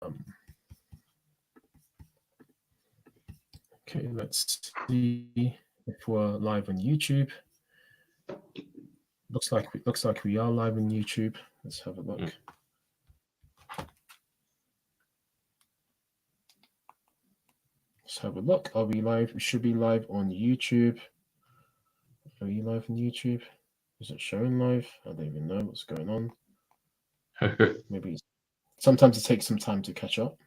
Okay, let's see if we're live on YouTube. Looks like we are live on YouTube. Let's have a look. Let's have a look. Are we live? We should be live on YouTube. Are you live on YouTube? Is it showing live? I don't even know what's going on. Maybe sometimes it takes some time to catch up.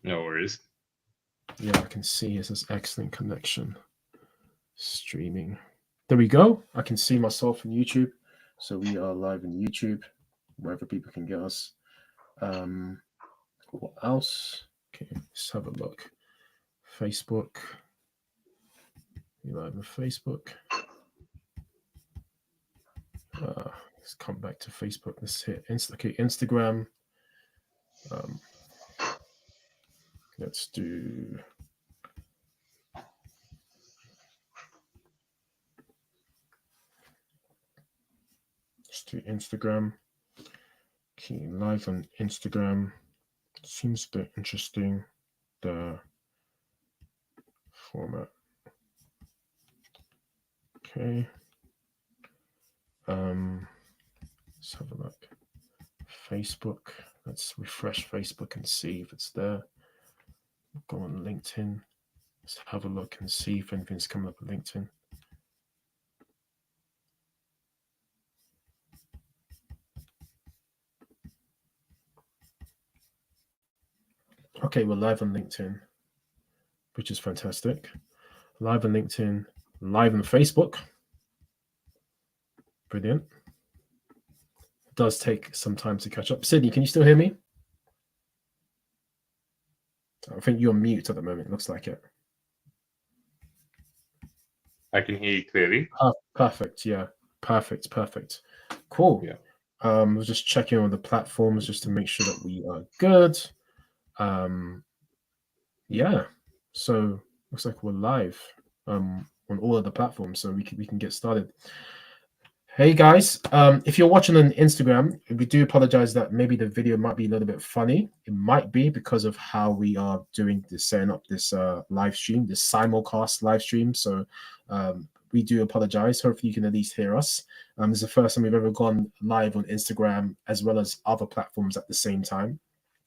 No worries. Yeah, I can see it says excellent connection. Streaming. There we go. I can see myself on YouTube. So we are live on YouTube, wherever people can get us. What else? Okay, let's have a look. Facebook. You live on Facebook. Let's come back to Facebook. Let's hit Instagram. Let's do. Let's do Instagram. Okay, live on Instagram. Seems a bit interesting. The format. Okay. Let's have a look. Facebook. Let's refresh Facebook and see if it's there. Go on LinkedIn. Let's have a look and see if anything's coming up on LinkedIn. Okay, we're live on LinkedIn, which is fantastic. Live on LinkedIn, live on Facebook. Brilliant. It does take some time to catch up. Sydney, can you still hear me? I think you're mute at the moment. It looks like it. I can hear you clearly. Perfect. Yeah. Perfect. Cool. Yeah. We're just checking on the platforms just to make sure that we are good. Yeah. So looks like we're live on all of the platforms, so we can get started. Hey guys, if you're watching on Instagram, we do apologize that maybe the video might be a little bit funny. It might be because of how we are doing this, setting up this live stream, this simulcast live stream. So we do apologize. Hopefully you can at least hear us. This is the first time we've ever gone live on Instagram as well as other platforms at the same time.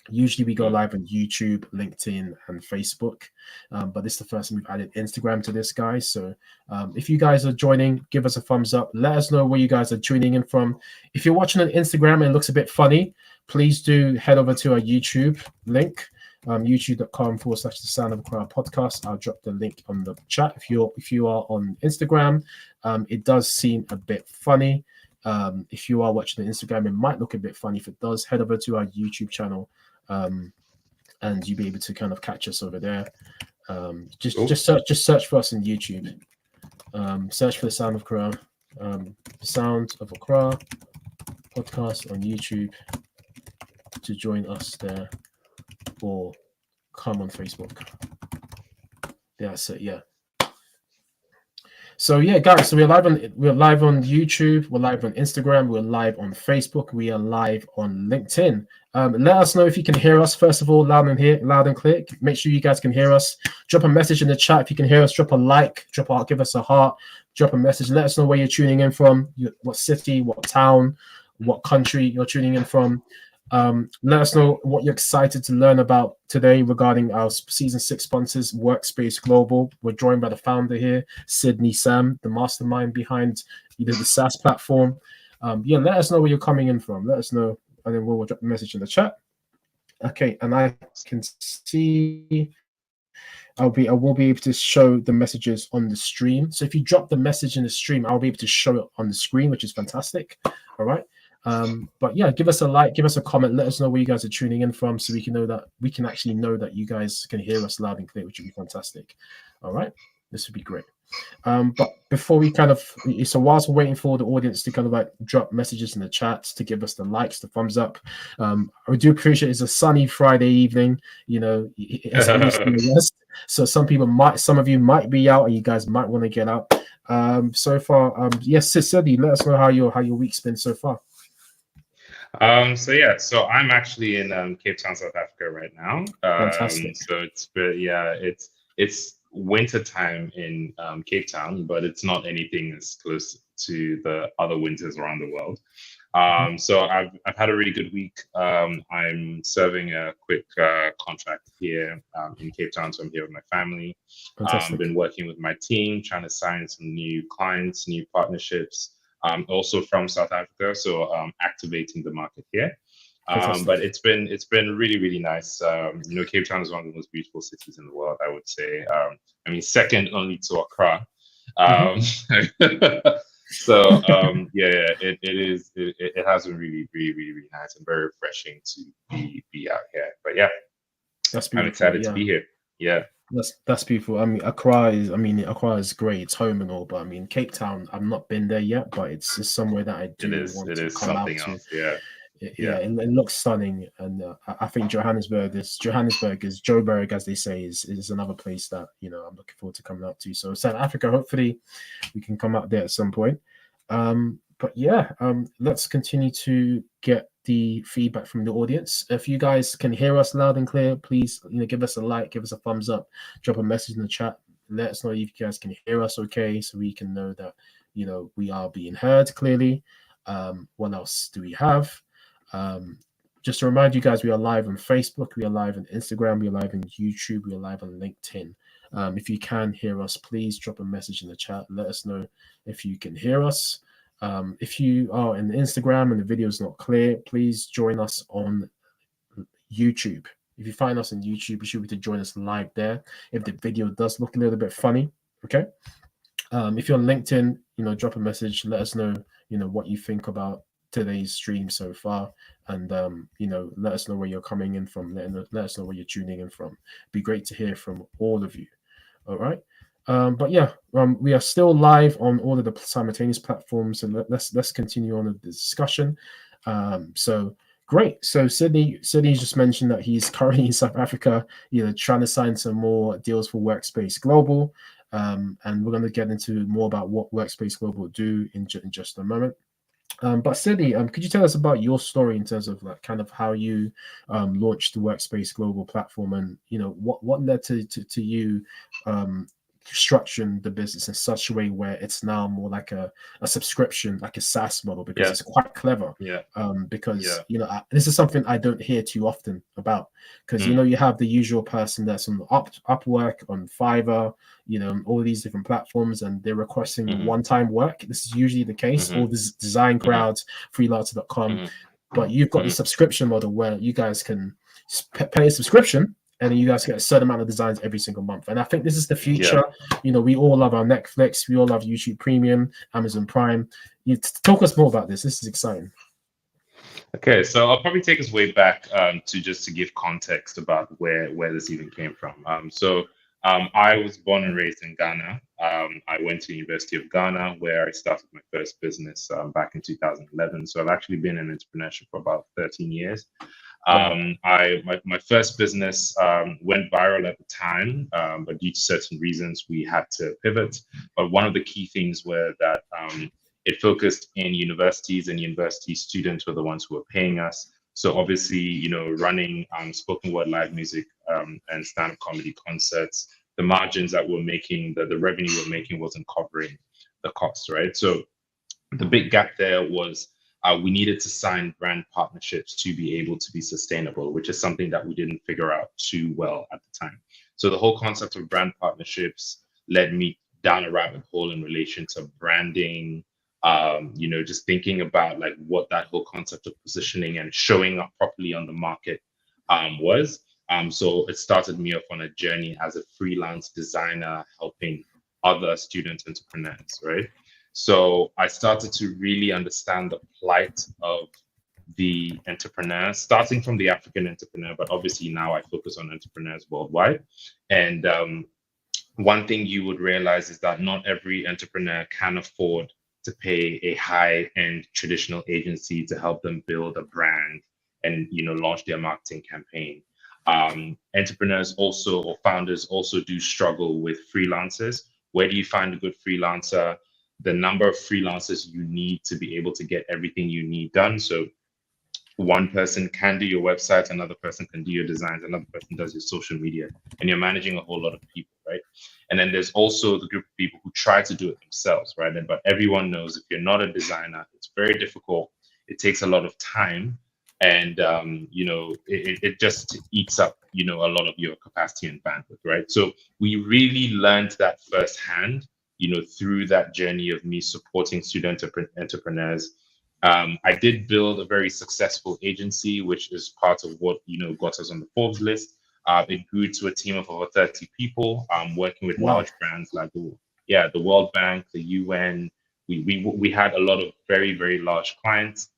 Usually we go live on YouTube, LinkedIn, and Facebook, but this is the first time we've added Instagram to this, guys. So if you guys are joining, give us a thumbs up. Let us know where you guys are tuning in from. If you're watching on Instagram and it looks a bit funny, please do head over to our YouTube link, youtube.com/The Sound of Accra podcast. I'll drop the link on the chat. If you are on Instagram, it does seem a bit funny. If you are watching on Instagram, it might look a bit funny. If it does, head over to our YouTube channel. And you'll be able to kind of catch us over there. Just search for us on YouTube. Search for the Sound of Accra, the Sound of Accra podcast on YouTube to join us there, or come on Facebook. That's it. Yeah. So yeah, guys. So we're live on YouTube. We're live on Instagram. We're live on Facebook. We are live on LinkedIn. Let us know if you can hear us. First of all, loud and clear. Make sure you guys can hear us. Drop a message in the chat if you can hear us. Drop a like. Give us a heart. Drop a message. Let us know where you're tuning in from. What city, what town, what country you're tuning in from. Let us know what you're excited to learn about today regarding our season 6 sponsors, Workspace Global. We're joined by the founder here, Sydney Sam, the mastermind behind the SaaS platform. Let us know where you're coming in from. Let us know, and then we'll drop a message in the chat. Okay, and I can see I will be able to show the messages on the stream. So if you drop the message in the stream, I'll be able to show it on the screen, which is fantastic. All right. But yeah, give us a like, give us a comment, let us know where you guys are tuning in from, so we can actually know that you guys can hear us loud and clear, which would be fantastic. All right, this would be great. But before we so whilst we're waiting for the audience to kind of like drop messages in the chats to give us the likes, the thumbs up, I do appreciate it's a sunny Friday evening, it's at least in the West. So some of you might be out and you guys might want to get out. So far, yes, Sydney, let us know how your week's been so far. So yeah, so I'm actually in Cape Town, South Africa right now. Fantastic. So yeah, it's winter time in Cape Town, but it's not anything as close to the other winters around the world. Mhm. So I've had a really good week. I'm serving a quick contract here in Cape Town, so I'm here with my family. Fantastic. Been working with my team, trying to sign some new clients, new partnerships. Also from South Africa, so activating the market here. Fantastic. But it's been really nice. Cape Town is one of the most beautiful cities in the world, I would say. I mean, second only to Accra. Hmm. Um, so yeah, it has been really nice and very refreshing to be out here. But yeah, That's I'm beautiful. excited to Yeah. be here. Yeah, That's beautiful. I mean, Accra is great. It's home and all, but I mean, Cape Town, I've not been there yet, but it's somewhere that I it do is. want It to is come out something to. else. Yeah, Yeah, yeah, it looks stunning, and I think Johannesburg is Joburg, as they say, is another place that I'm looking forward to coming out to. So South Africa, hopefully, we can come out there at some point. But yeah, let's continue to get the feedback from the audience. If you guys can hear us loud and clear, please give us a like, give us a thumbs up, drop a message in the chat. Let us know if you guys can hear us okay, so we can know that we are being heard clearly. What else do we have? Um, just to remind you guys, we are live on Facebook, we are live on Instagram, we are live on YouTube, we are live on LinkedIn. If you can hear us, please drop a message in the chat. Let us know if you can hear us. If you are in Instagram and the video is not clear, please join us on YouTube. If you find us on YouTube, you should be able to join us live there. If the video does look a little bit funny, okay. If you're on LinkedIn, drop a message. Let us know, what you think about today's stream so far, and let us know where you're coming in from. Let us know where you're tuning in from. It'd be great to hear from all of you. All right. But yeah, we are still live on all of the simultaneous platforms, so let's continue on with the discussion. So great. So Sydney just mentioned that he's currently in South Africa, trying to sign some more deals for Workspace Global. And we're going to get into more about what Workspace Global do in just a moment. But Sydney, could you tell us about your story in terms of like kind of how you launched the Workspace Global platform, and what led to you structuring the business in such a way where it's now more like a subscription, like a SaaS model, because yeah, it's quite clever. yeah, Because yeah. this is something I don't hear too often about, because Mm, you have the usual person that's on Upwork, on Fiverr, all these different platforms, and they're requesting mhm, one-time work. This is usually the case, mhm, or this design mhm, crowds, freelancer.com. mhm, But you've got the mhm. subscription model where you guys can pay a subscription, and then you guys get a certain amount of designs every single month. And I think this is the Yeah. future. We all love our Netflix, we all love YouTube Premium, Amazon Prime. You talk us more about this. This is exciting. Okay, so I'll probably take us way back to just to give context about where this even came from. I was born and raised in Ghana. I went to the University of Ghana where I started my first business back in 2011. So I've actually been in entrepreneurship for about 13 years. Wow. My first business went viral at the time, but due to certain reasons, we had to pivot. But one of the key things were that it focused in universities, and university students were the ones who were paying us. So obviously, running spoken word live music and stand-up comedy concerts, the margins that we're making, the revenue we're making wasn't covering the costs, right? So the big gap there was we needed to sign brand partnerships to be able to be sustainable, which is something that we didn't figure out too well at the time. So the whole concept of brand partnerships led me down a rabbit hole in relation to branding, just thinking about like what that whole concept of positioning and showing up properly on the market was. So it started me off on a journey as a freelance designer helping other student entrepreneurs, right? So I started to really understand the plight of the entrepreneur, starting from the African entrepreneur, but obviously now I focus on entrepreneurs worldwide. And one thing you would realize is that not every entrepreneur can afford to pay a high-end traditional agency to help them build a brand and launch their marketing campaign. Entrepreneurs also, or founders also, do struggle with freelancers. Where do you find a good freelancer? The number of freelancers you need to be able to get everything you need done. So one person can do your website, another person can do your designs, another person does your social media, and you're managing a whole lot of people, right? And then there's also the group of people who try to do it themselves, right? But everyone knows if you're not a designer, it's very difficult. It takes a lot of time, and it just eats up, a lot of your capacity and bandwidth, right? So we really learned that firsthand, through that journey of me supporting student entrepreneurs. I did build a very successful agency, which is part of what got us on the Forbes list. It grew to a team of over 30 people, working with Wow. large brands like the World Bank, the UN. We had a lot of very, very large clients.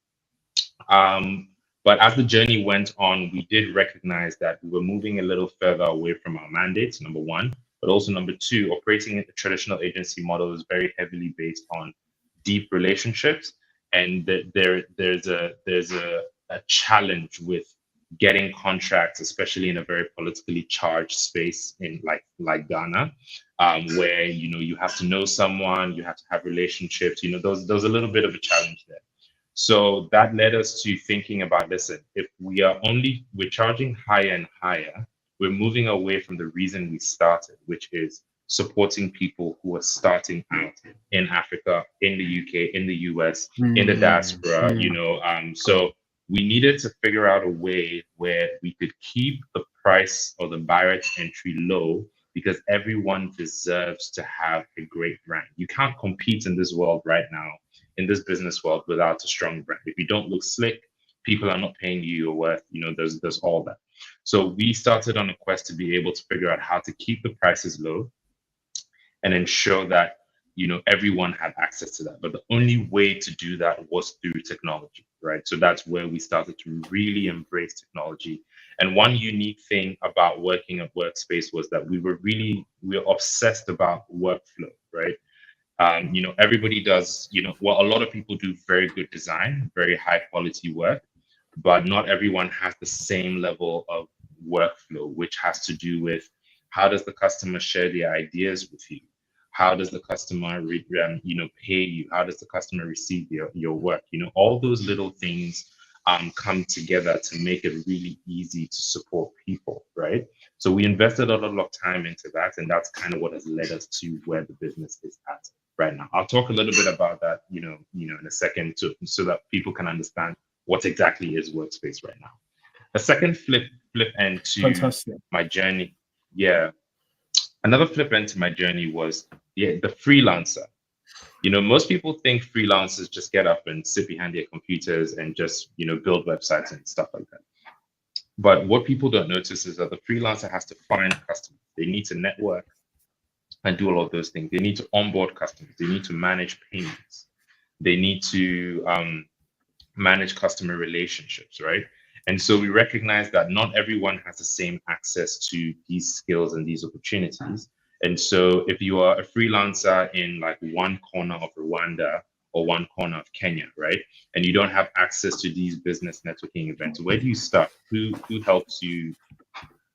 But as the journey went on, we did recognize that we were moving a little further away from our mandates, number one, but also number two, operating in a traditional agency model is very heavily based on deep relationships, and there's a challenge with getting contracts, especially in a very politically charged space in like Ghana, where you have to know someone, you have to have relationships. There's a little bit of a challenge there. So that led us to thinking about, listen, if we're charging higher and higher, we're moving away from the reason we started, which is supporting people who are starting out in Africa, in the UK, in the US, in the diaspora, so we needed to figure out a way where we could keep the price or the barrier to entry low, because everyone deserves to have a great brand. You can't compete in this world right now, in this business world, without a strong brand. If you don't look slick, people are not paying you your worth. There's all that. So we started on a quest to be able to figure out how to keep the prices low and ensure that everyone had access to that. But the only way to do that was through technology, right? So that's where we started to really embrace technology. And one unique thing about working at Workspace was that we were obsessed about workflow, right? Everybody does, well, a lot of people do very good design, very high quality work, but not everyone has the same level of workflow, which has to do with how does the customer share their ideas with you? How does the customer, pay you? How does the customer receive your work? All those little things come together to make it really easy to support people, right? So we invested a lot of time into that, and that's kind of what has led us to where the business is at right now. I'll talk a little bit about that, in a second, so that people can understand what exactly is Workspace right now. A second flip end to Fantastic. my journey, yeah. Another flip end to my journey was the freelancer. Most people think freelancers just get up and sit behind their computers and just build websites and stuff like that. But what people don't notice is that the freelancer has to find customers. They need to network and do all of those things. They need to onboard customers. They need to manage payments. They need to manage customer relationships, right? And so we recognize that not everyone has the same access to these skills and these opportunities. And so if you are a freelancer in like one corner of Rwanda or one corner of Kenya, right, and you don't have access to these business networking events, where do you start? Who helps you?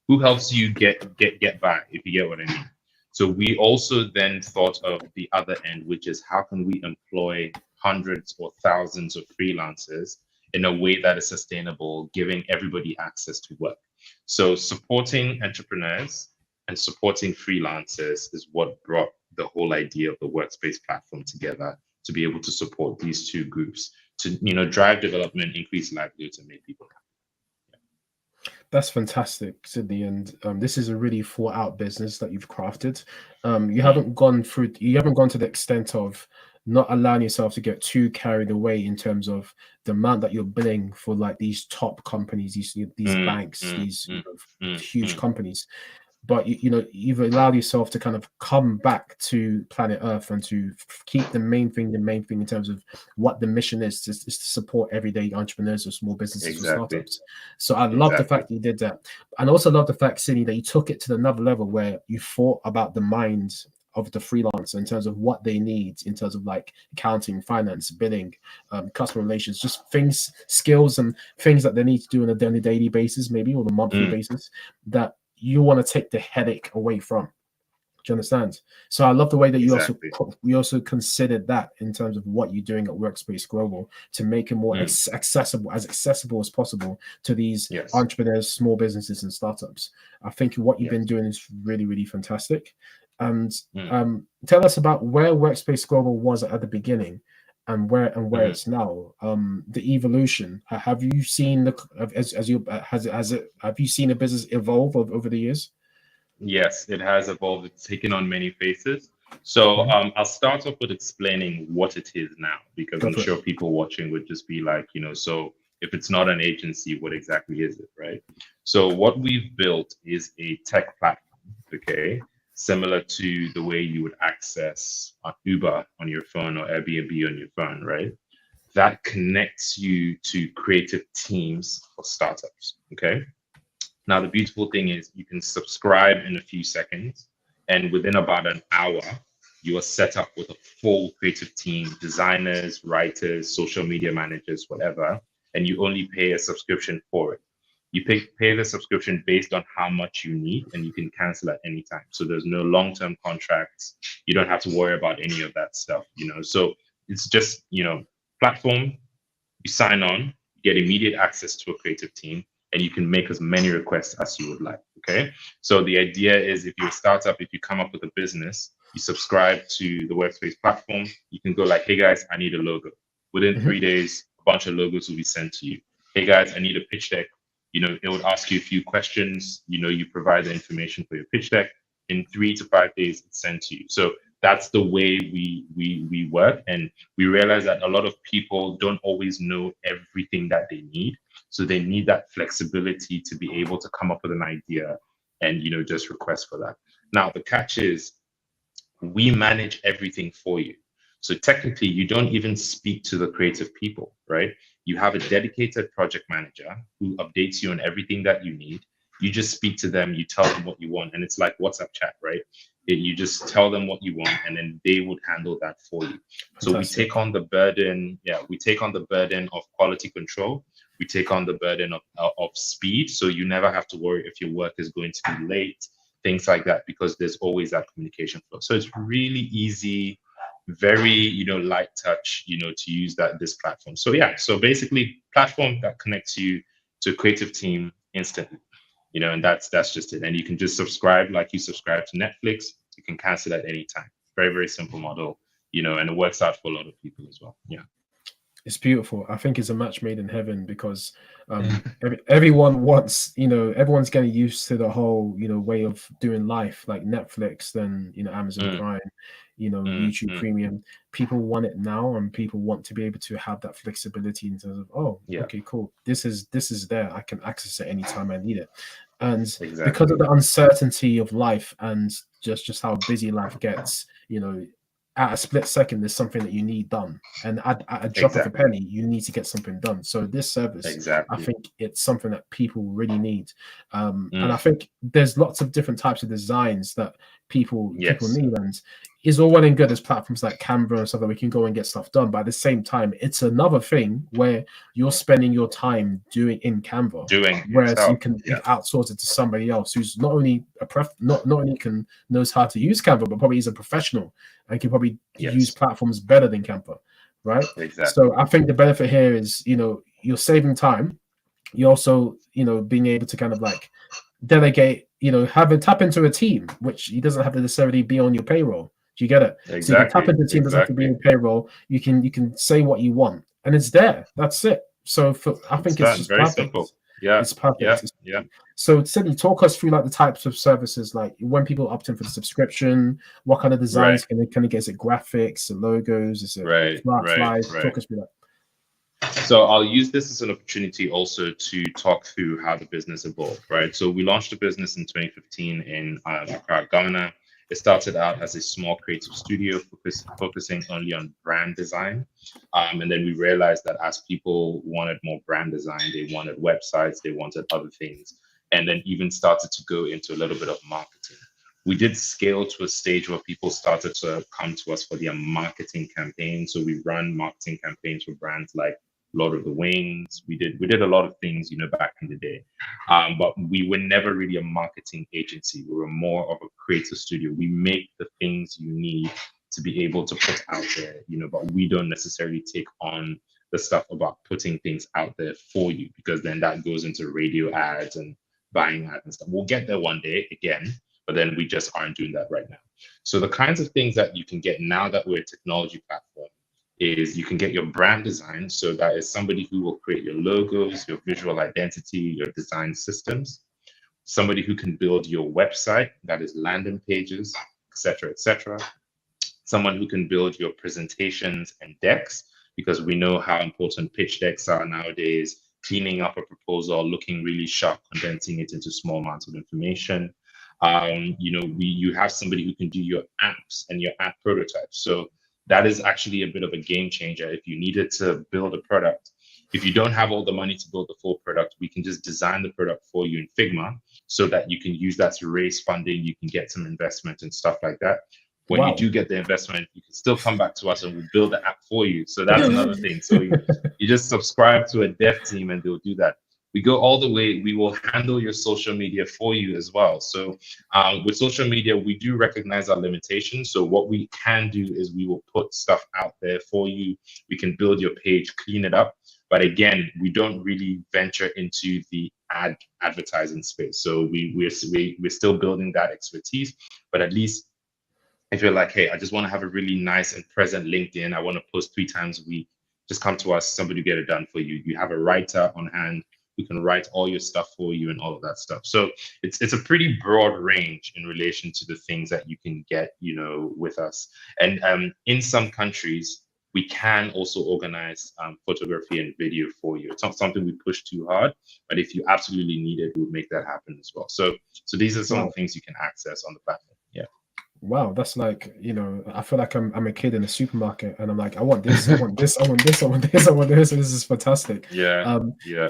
Who helps you get by, if you get what I mean? So we also then thought of the other end, which is how can we employ hundreds or thousands of freelancers in a way that is sustainable, giving everybody access to work. So supporting entrepreneurs and supporting freelancers is what brought the whole idea of the Workspace platform together, to be able to support these two groups to drive development, increase livelihoods, and make people happy. That's fantastic, Sydney. And this is a really thought out business that you've crafted. You haven't gone to the extent of not allowing yourself to get too carried away in terms of the amount that you're billing for like these top companies, these banks, these huge companies. But you've allowed yourself to kind of come back to planet Earth and to keep the main thing in terms of what the mission is to support everyday entrepreneurs or small businesses or startups. So I love the fact that you did that, and also love the fact, Sydney, that you took it to another level where you thought about the mind of the freelancer in terms of what they need, in terms of like accounting, finance, billing, customer relations, just things, skills and things that they need to do on a daily basis, maybe, or the monthly basis, that you want to take the headache away from. Do you understand? So I love the way that Exactly. you also considered that in terms of what you're doing at Workspace Global to make it more accessible as possible to these Yes. entrepreneurs, small businesses, and startups. I think what you've been Yes. doing is really, really fantastic. And Mm. tell us about where Workspace Global was at the beginning, and where Mhm. it's now. The evolution. Have you seen as you has it? Have you seen a business evolve over the years? Yes, it has evolved. It's taken on many faces. So Mhm. I'll start off with explaining what it is now, because Go I'm for it. sure people watching would just be like, so if it's not an agency, what exactly is it, right? So what we've built is a tech platform, okay, similar to the way you would access Uber on your phone or Airbnb on your phone, right? That connects you to creative teams for startups, okay? Now, the beautiful thing is you can subscribe in a few seconds, and within about an hour, you are set up with a full creative team, designers, writers, social media managers, whatever, and you only pay a subscription for it. You pay the subscription based on how much you need, and you can cancel at any time. So there's no long-term contracts. You don't have to worry about any of that stuff. So it's just, platform, you sign on, you get immediate access to a creative team, and you can make as many requests as you would like. Okay. So the idea is if you're a startup, if you come up with a business, you subscribe to the Workspace platform, you can go like, hey guys, I need a logo. Within Mhm. 3 days, a bunch of logos will be sent to you. Hey guys, I need a pitch deck. It would ask you a few questions. You provide the information for your pitch deck. In 3 to 5 days, it's sent to you. So that's the way we work. And we realize that a lot of people don't always know everything that they need. So they need that flexibility to be able to come up with an idea and just request for that. Now the catch is we manage everything for you. So technically, you don't even speak to the creative people, right? You have a dedicated project manager who updates you on everything that you need. You just speak to them, you tell them what you want, and it's like WhatsApp chat, right? You just tell them what you want, and then they would handle that for you. So we take Fantastic. on the burden, yeah, we take on the burden of quality control. We take on the burden of speed. So you never have to worry if your work is going to be late, things like that, because there's always that communication flow. So it's really easy, very light touch, to use this platform. So yeah, so basically platform that connects you to a creative team instantly, and that's just it. And you can just subscribe like you subscribe to Netflix. You can cancel at any time. Very, very simple model, and it works out for a lot of people as well. Yeah. It's beautiful. I think it's a match made in heaven because everyone wants, everyone's getting used to the whole, way of doing life like Netflix, then, Amazon Mm, Prime, mm, YouTube mm. Premium. People want it now, and people want to be able to have that flexibility in terms of, oh, Yeah, okay, cool. This is there. I can access it anytime I need it. And because of exactly. the uncertainty of life and just how busy life gets, at a split second, there's something that you need done, and at a drop of a Exactly. penny, you need to get something done. So this service, I Exactly. think it's something that people really need, and I Mm, think there's lots of different types of designs that people yes. need, and is all well and good as platforms like Canva and stuff that we can go and get stuff done. But at the same time, it's another thing where you're spending your time doing in Canva, Doing whereas yourself. you Yeah. outsource it to somebody else who's not only not only can knows how to use Canva, but probably is a professional and can probably use Yes. platforms better than Canva, right? Exactly. So I think the benefit here is, you're saving time. You're also, being able to kind of like delegate, have a tap into a team, which he doesn't have to necessarily be on your payroll. Do you get it? So you can tap Exactly. into a team, doesn't have to be Exactly. in payroll. You can say what you want, and it's there. That's it. So I It's think it's done. just Very perfect. simple. Yeah. It's perfect. Yeah. Yeah. So, Sydney, talk us through like the types of services, like when people opt in for the subscription, what kind of Right. designs can they get? Is it graphics, logos, is it Right. Right. flies? Right. Talk us through that. So I'll use this as an opportunity also to talk through how the business evolved, right? So we launched the business in 2015 in Accra, Ghana. It started out as a small creative studio focusing only on brand design. And then we realized that as people wanted more brand design, they wanted websites, they wanted other things, and then even started to go into a little bit of marketing. We did scale to a stage where people started to come to us for their marketing campaigns. So we run marketing campaigns for brands like Lord of the Wings. We did a lot of things, back in the day. But we were never really a marketing agency. We were more of a creative studio. We make the things you need to be able to put out there, but we don't necessarily take on the stuff about putting things out there for you, because then that goes into radio ads and buying ads and stuff. We'll get there one day again, but then we just aren't doing that right now. So the kinds of things that you can get now that we're a technology platform is you can get your brand design. So that is somebody who will create your logos, your visual identity, your design systems, somebody who can build your website, that is landing pages, etc., etc. Someone who can build your presentations and decks, because we know how important pitch decks are nowadays, cleaning up a proposal, looking really sharp, condensing it into small amounts of information. You have somebody who can do your apps and your app prototypes. So that is actually a bit of a game changer. If you needed to build a product, if you don't have all the money to build the full product, we can just design the product for you in Figma so that you can use that to raise funding. You can get some investment and stuff like that. When you do get the investment, you can still come back to us and we'll build the app for you. So that's another thing. So you just subscribe to a dev team and they'll do that. We go all the way. We will handle your social media for you as well. So with social media, we do recognize our limitations. So what we can do is we will put stuff out there for you. We can build your page, clean it up. But again, we don't really venture into the advertising space. So we're still building that expertise. But at least if you're like, hey, I just want to have a really nice and present LinkedIn, I want to post 3 times a week, just come to us, somebody get it done for you. You have a writer on hand who can write all your stuff for you and all of that stuff. So it's a pretty broad range in relation to the things that you can get, with us. And in some countries, we can also organize photography and video for you. It's not something we push too hard, but if you absolutely need it, we'll make that happen as well. So these are some of the things you can access on the platform. Yeah. Wow, that's like, I feel like I'm a kid in a supermarket and I'm like, I want this, I want this, I want this, I want this, I want this. And this is fantastic. Yeah.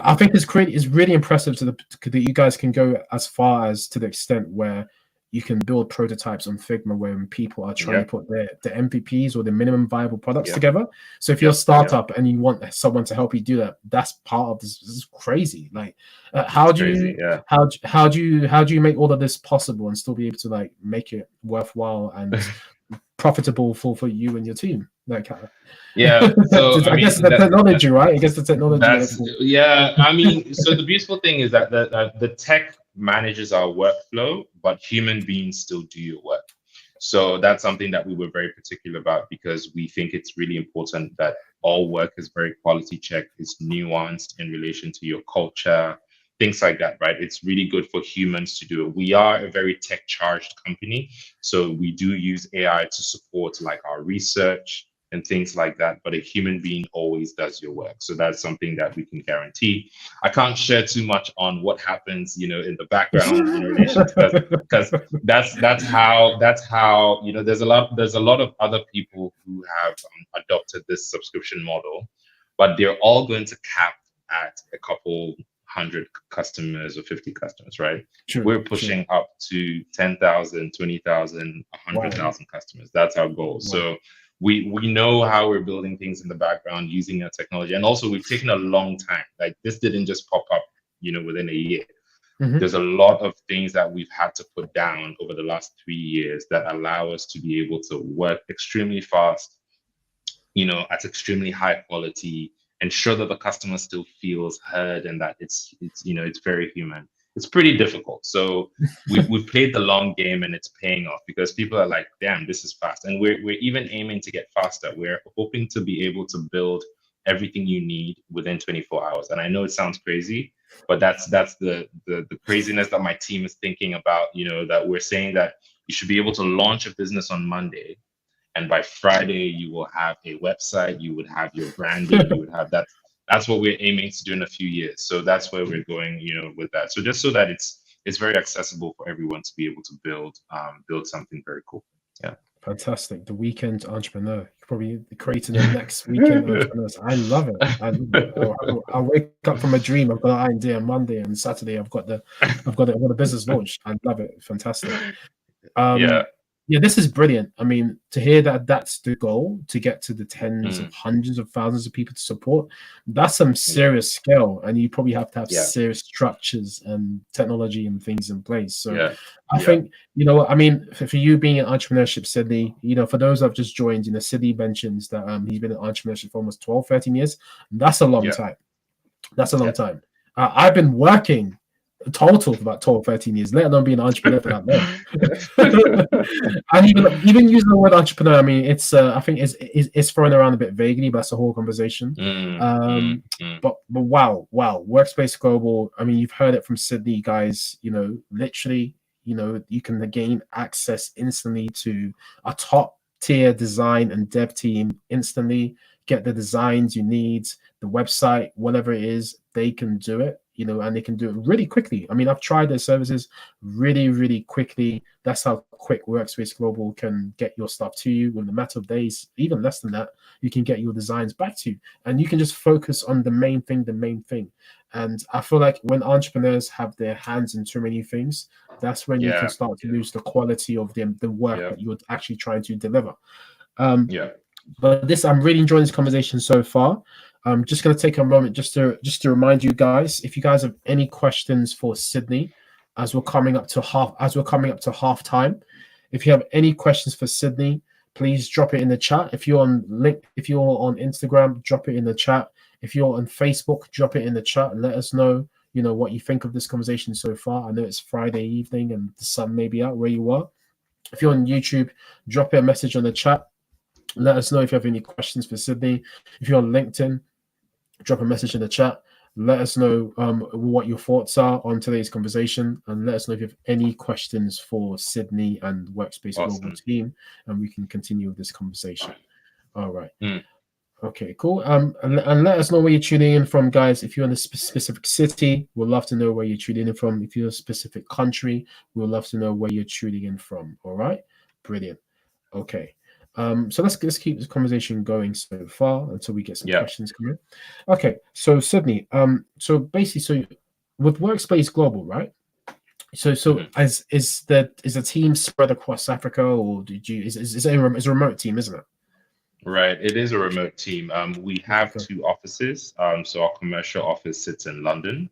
I think it's really impressive that you guys can go as far as to the extent where you can build prototypes on Figma when people are trying to put the MVPs or the minimum viable products together. So if you're a startup and you want someone to help you do that, that's part of this. This is crazy. Like, how do you make all of this possible and still be able to like make it worthwhile and profitable for you and your team? Like, so I guess the technology, right? I guess the technology. I mean, so the beautiful thing is that the tech manages our workflow, but human beings still do your work. So that's something that we were very particular about, because we think it's really important that all work is very quality checked, it's nuanced in relation to your culture, things like that, right? It's really good for humans to do it. We are a very tech charged company, so we do use AI to support like our research and things like that, but a human being always does your work. So that's something that we can guarantee. I can't share too much on what happens, in the background in relation to, because that's how there's a lot of other people who have adopted this subscription model, but they're all going to cap at a couple 100 customers or 50 customers, right? We're pushing up to 10,000, 20,000, 100,000 customers. That's our goal. So we know how we're building things in the background using our technology. And also we've taken a long time. Like, this didn't just pop up, within a year. There's a lot of things that we've had to put down over the last 3 years that allow us to be able to work extremely fast, at extremely high quality, ensure that the customer still feels heard and that it's very human. It's pretty difficult. So we've played the long game and it's paying off, because people are like, damn, this is fast. And we're even aiming to get faster. We're hoping to be able to build everything you need within 24 hours. And I know it sounds crazy, but that's the craziness that my team is thinking about, that we're saying that you should be able to launch a business on Monday, and by Friday you will have a website, you would have your branding, you would have that. That's what we're aiming to do in a few years. So that's where we're going, with that. So just so that it's very accessible for everyone to be able to build something very cool. Yeah. Fantastic. The weekend entrepreneur. You're probably creating the next weekend entrepreneurs. I love it. I wake up from a dream. I've got an idea on Monday, and Saturday I've got the business launch. I love it. Fantastic. Yeah, this is brilliant. I mean, to hear that that's the goal, to get to the tens of Mm, hundreds of thousands of people to support, that's some yeah, serious scale. And you probably have to have yeah, serious structures and technology and things in place. So yeah, I yeah, think, I mean, for you being in entrepreneurship, Sydney, for those who have just joined, Sydney mentions that he's been in entrepreneurship for almost 12, 13 years. That's a long yeah, time. That's a long yeah. time. I've been working total for about 12, 13 years, let alone being an entrepreneur for that long. And even using the word entrepreneur, I mean, it's I think it's thrown around a bit vaguely, but that's a whole conversation. Mm, mm, Um, mm. but wow, Workspace Global. I mean, you've heard it from Sydney guys. Literally, you can gain access instantly to a top tier design and dev team instantly. Get the designs you need, the website, whatever it is, they can do it. And they can do it really quickly. I mean, I've tried their services really, really quickly. That's how quick Workspace Global can get your stuff to you in a matter of days, even less than that. You can get your designs back to you, and you can just focus on the main thing, the main thing. And I feel like when entrepreneurs have their hands in too many things, that's when you can Yeah, start to lose the quality of the work yeah, that you're actually trying to deliver. Um, yeah, but I'm really enjoying this conversation so far. I'm just going to take a moment just to remind you guys, if you guys have any questions for Sydney, as we're coming up to half time, if you have any questions for Sydney, please drop it in the chat. If you're on Instagram, drop it in the chat. If you're on Facebook, drop it in the chat and let us know, what you think of this conversation so far. I know it's Friday evening and the sun may be out where you are. If you're on YouTube, drop a message on the chat. Let us know if you have any questions for Sydney. If you're on LinkedIn, drop a message in the chat. Let us know what your thoughts are on today's conversation, and let us know if you have any questions for Sydney and Workspace Global awesome. Team, and we can continue with this conversation. All right. Mm, Okay, cool. And let us know where you're tuning in from, guys. If you're in a specific city, we'd love to know where you're tuning in from. If you're in a specific country, we'd love to know where you're tuning in from. All right. Brilliant. Okay. So let's keep this conversation going so far until we get some yeah. questions coming. Okay, so Sydney, so basically, with Workspace Global, right? So Mhm. is the team spread across Africa, or did you is it a remote team, isn't it? Right. It is a remote team. We have Okay. two offices. So our commercial office sits in London,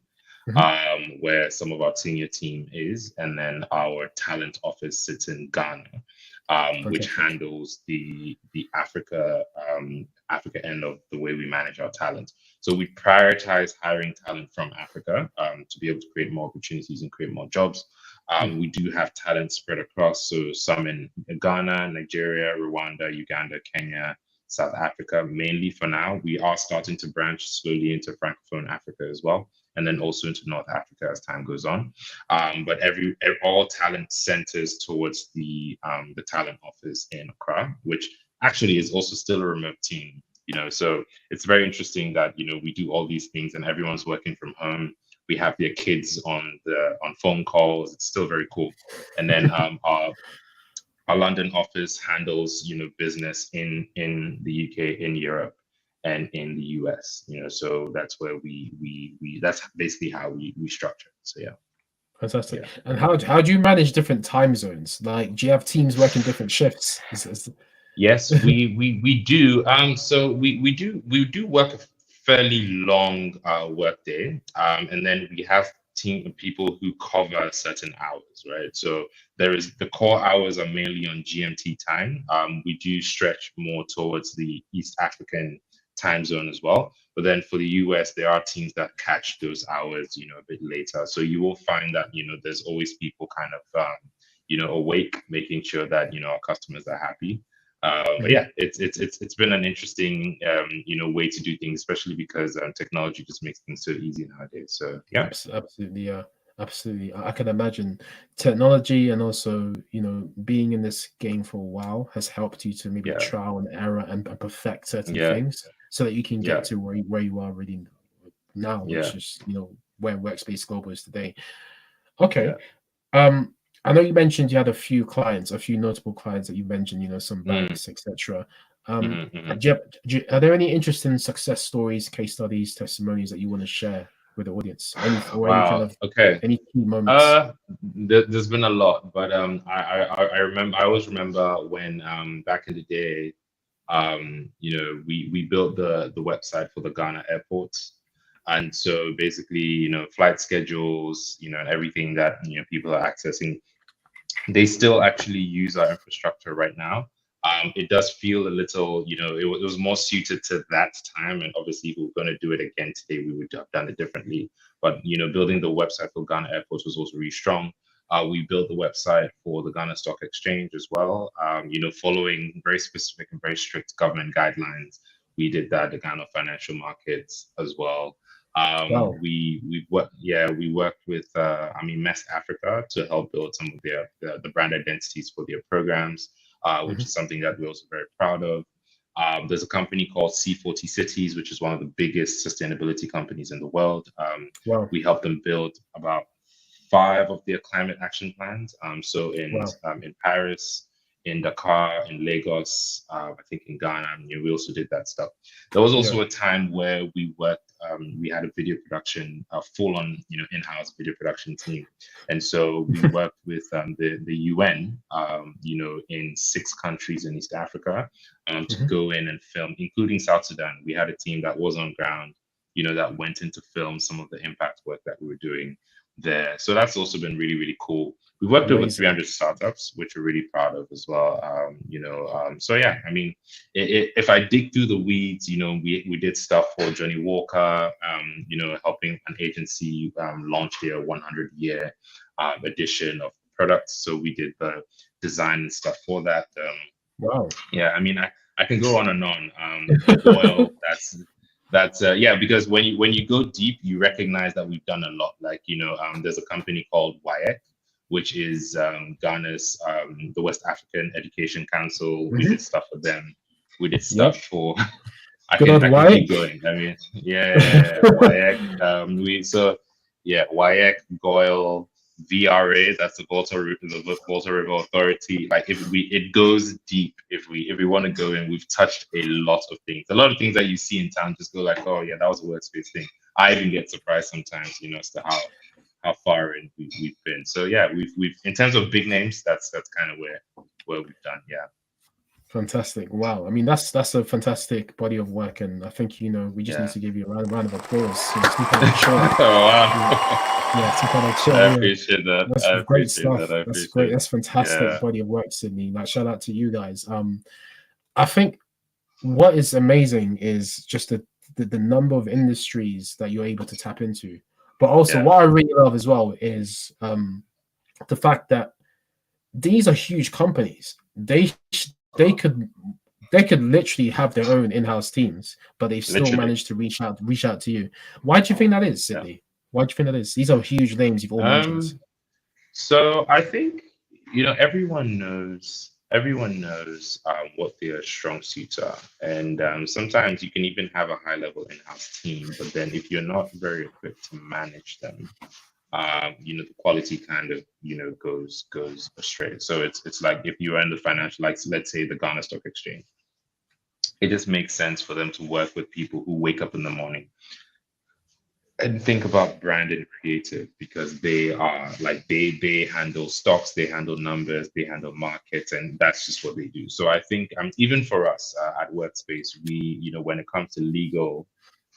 Hmm. where some of our senior team is, and then our talent office sits in Ghana, which Fantastic. handles the Africa end of the way we manage our talent. So we prioritize hiring talent from Africa to be able to create more opportunities and create more jobs. Mm. We do have talent spread across, so some in Ghana, Nigeria, Rwanda, Uganda, Kenya, South Africa, mainly for now. We are starting to branch slowly into Francophone Africa as well, and then also into North Africa as time goes on. But all talent centers towards the talent office in Accra, which actually is also still a remote team. So it's very interesting that we do all these things and everyone's working from home. We have their kids on phone calls. It's still very cool. And then our London office handles business in the UK, in Europe, and in the US. So that's where we that's basically how we structure it. So yeah, Fantastic. yeah. And how do you manage different time zones? Like, do you have teams working different shifts? Yes, we do. So we do work a fairly long work day, and then we have team of people who cover certain hours, right? So there is the core hours are mainly on GMT time. We do stretch more towards the East African time zone as well. But then for the US, there are teams that catch those hours, a bit later. So you will find that there's always people kind of awake, making sure that our customers are happy. But Mhm. yeah, it's been an interesting way to do things, especially because technology just makes things so easy nowadays. So yeah, Absolutely, yeah, absolutely. I can imagine technology and also, being in this game for a while has helped you to maybe yeah, trial and error and perfect certain yeah, things so that you can get yeah, to where you are really now, yeah, which is, where Workspace Global is today. yeah. Okay. Um, I know you mentioned you had a few notable clients that you mentioned, some Mm, banks, etc. Um, mhm, mhm. are there any interesting success stories, case studies, testimonies that you want to share? with the audience? Any kind Wow. of Okay. any key moments? Uh, there's been a lot, but I remember, I always remember when back in the day, we built the website for the Ghana airports, and so basically, flight schedules, and everything that people are accessing, they still actually use our infrastructure right now. It does feel a little, it was more suited to that time. And obviously, if we were going to do it again today, we would have done it differently. But, building the website for Ghana Airports was also really strong. We built the website for the Ghana Stock Exchange as well, following very specific and very strict government guidelines. We did that, the Ghana financial markets as well. Wow. We worked with Mess Africa to help build some of the brand identities for their programs, which Hmm. is something that we're also very proud of. There's a company called C40 Cities, which is one of the biggest sustainability companies in the world. Wow. We helped them build about five of their climate action plans. So Wow. in Paris, in Dakar, in Lagos, I think in Ghana, we also did that stuff. There was Yeah. also a time where we worked. We had a video production, a full-on, in-house video production team, and so we worked with the UN, in 6 countries in East Africa, to Hmm. go in and film, including South Sudan. We had a team that was on ground, that went in to film some of the impact work that we were doing there. So that's also been really, really cool. We worked over Amazing. 300 startups, which we're really proud of as well. So yeah, I mean, if I dig through the weeds, we did stuff for Johnny Walker, helping an agency launch their 100-year edition of products. So we did the design and stuff for that. Wow. Yeah, I mean, I can go on and on. Goyle, yeah, because when you go deep, you recognize that we've done a lot. Like, there's a company called WIEC, which is Ghana's the West African Education Council. We Hmm. did stuff for them. We did stuff Yep. for I Good can old I can keep White. going. I mean, yeah, WIEC. WIEC, Goyle, VRA. That's the Volta River Authority. Like, if it goes deep. If we want to go in, we've touched a lot of things. A lot of things that you see in town just go like, oh yeah, that was a workspace thing. I even get surprised sometimes, as to how far in we've been. So yeah, we've in terms of big names, that's kind of where we've done. Yeah. Fantastic. Wow. I mean, that's a fantastic body of work, and I think we just need Yeah. to give you a round of applause. Some kind of chill. Oh Yeah, wow. yeah, some kind of I chill. Yeah, appreciate that. that's I great appreciate stuff. that. I That's appreciate great. it. That's fantastic Yeah. body of work, Sydney. Like, shout out to you guys. I think what is amazing is just the number of industries that you're able to tap into. But also, Yeah. what I really love as well is the fact that these are huge companies. They could literally have their own in-house teams, but they've still Literally. managed to reach out to you. Why do you think that is, Yeah. Sydney? Why do you think that is? These are huge names you've all mentioned. So I think, everyone knows what their strong suits are, and sometimes you can even have a high level in-house team, but then if you're not very equipped to manage them, the quality kind of goes astray. So it's like, if you are in the financial, like, let's say the Ghana Stock Exchange, it just makes sense for them to work with people who wake up in the morning and think about brand and creative, because they are like, they handle stocks, they handle numbers, they handle markets, and that's just what they do. So I think, even for us at Workspace, we, when it comes to legal,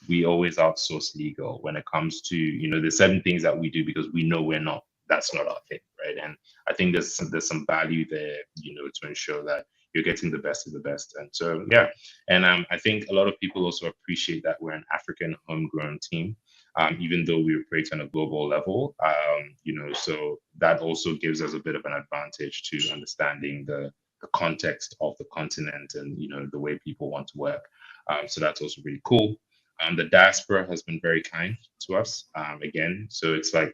we always outsource legal. When it comes to, there's certain things that we do because we know that's not our thing, right? And I think there's some value there, to ensure that you're getting the best of the best. And so yeah, and I think a lot of people also appreciate that we're an African homegrown team, even though we operate on a global level. So that also gives us a bit of an advantage to understanding the context of the continent, and the way people want to work. So that's also really cool. The diaspora has been very kind to us, again. So it's like,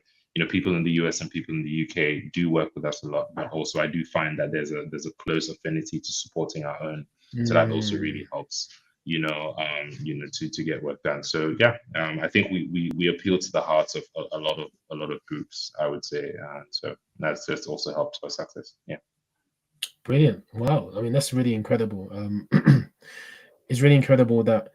people in the US and people in the UK do work with us a lot, but also I do find that there's a close affinity to supporting our own. So that also Mm, really helps, to get work done. So yeah, I think we appeal to the hearts of a lot of groups, I would say. So that's just also helped our success. Yeah. brilliant. Wow. I mean, that's really incredible. It's really incredible that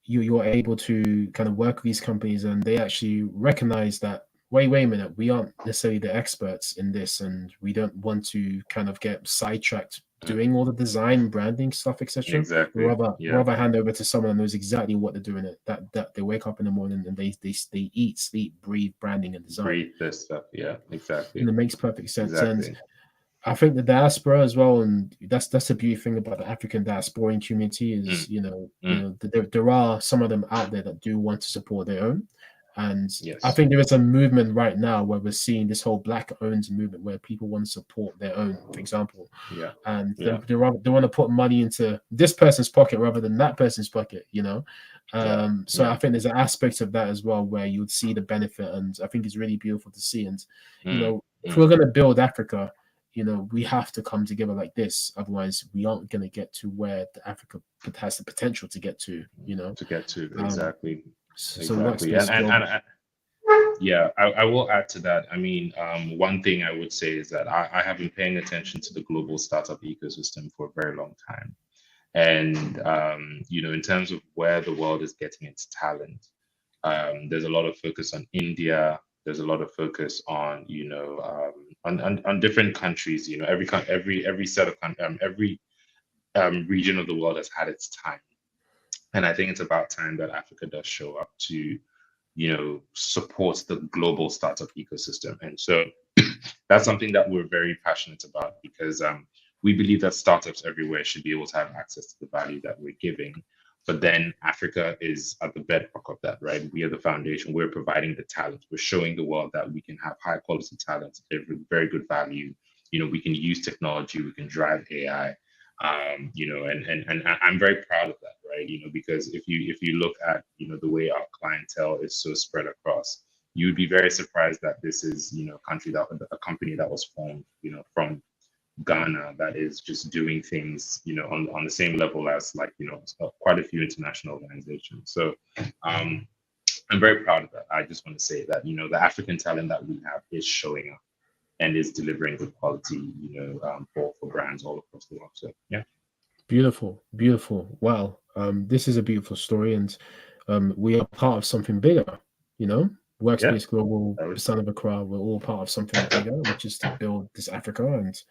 you're able to kind of work with these companies, and they actually recognize that, wait a minute, we aren't necessarily the experts in this, and we don't want to kind of get sidetracked Mm. doing all the design, branding stuff, etc. Exactly. Yeah. Rather hand over to someone who knows exactly what they're doing. That they wake up in the morning and they eat, sleep, breathe branding and design, Breathe this stuff. Yeah. and Exactly. it makes perfect sense. And Exactly. I think the diaspora as well, and that's the beautiful thing about the African diasporan community is, Mm. you Mm. know, there are some of them out there that do want to support their own, and I Yes. think there is a movement right now where we're seeing this whole black owned movement where people want to support their own, for example, Yeah. and Yeah. they want to put money into this person's pocket rather than that person's pocket, you know. Yeah. So I Yeah. think there's an aspect of that as well where you would see the benefit, and I think it's really beautiful to see. And you Mm. know, if Mm. we're going to build Africa, you know, we have to come together like this. Otherwise, we aren't going to get to where the Africa has the potential to get to. You know, To get to um, exactly. so Exactly. Workspace Global. Yeah, I will add to that. I mean, one thing I would say is that I have been paying attention to the global startup ecosystem for a very long time. And, in terms of where the world is getting its talent, there's a lot of focus on India. There's a lot of focus on, on different countries. Every set of every region of the world has had its time. And I think it's about time that Africa does show up to supports the global startup ecosystem. And so that's something that we're very passionate about because we believe that startups everywhere should be able to have access to the value that we're giving. But then Africa is at the bedrock of that, right? We are the foundation. We're providing the talent. We're showing the world that we can have high quality talent, very good value. We can use technology. We can drive AI. And I'm very proud of that, right? Because if you look at the way our clientele is so spread across, you'd be very surprised that this is a company that was formed from Ghana that is just doing things on the same level as quite a few international organizations. So I'm very proud of that. I just want to say that the African talent that we have is showing up and is delivering good quality for brands all across the world. So yeah. Beautiful, beautiful. Wow. This is a beautiful story, and we are part of something bigger. You know, Yeah, Workspace Global, that the was Son of Accra, we're all part of something bigger, which is to build this Africa. And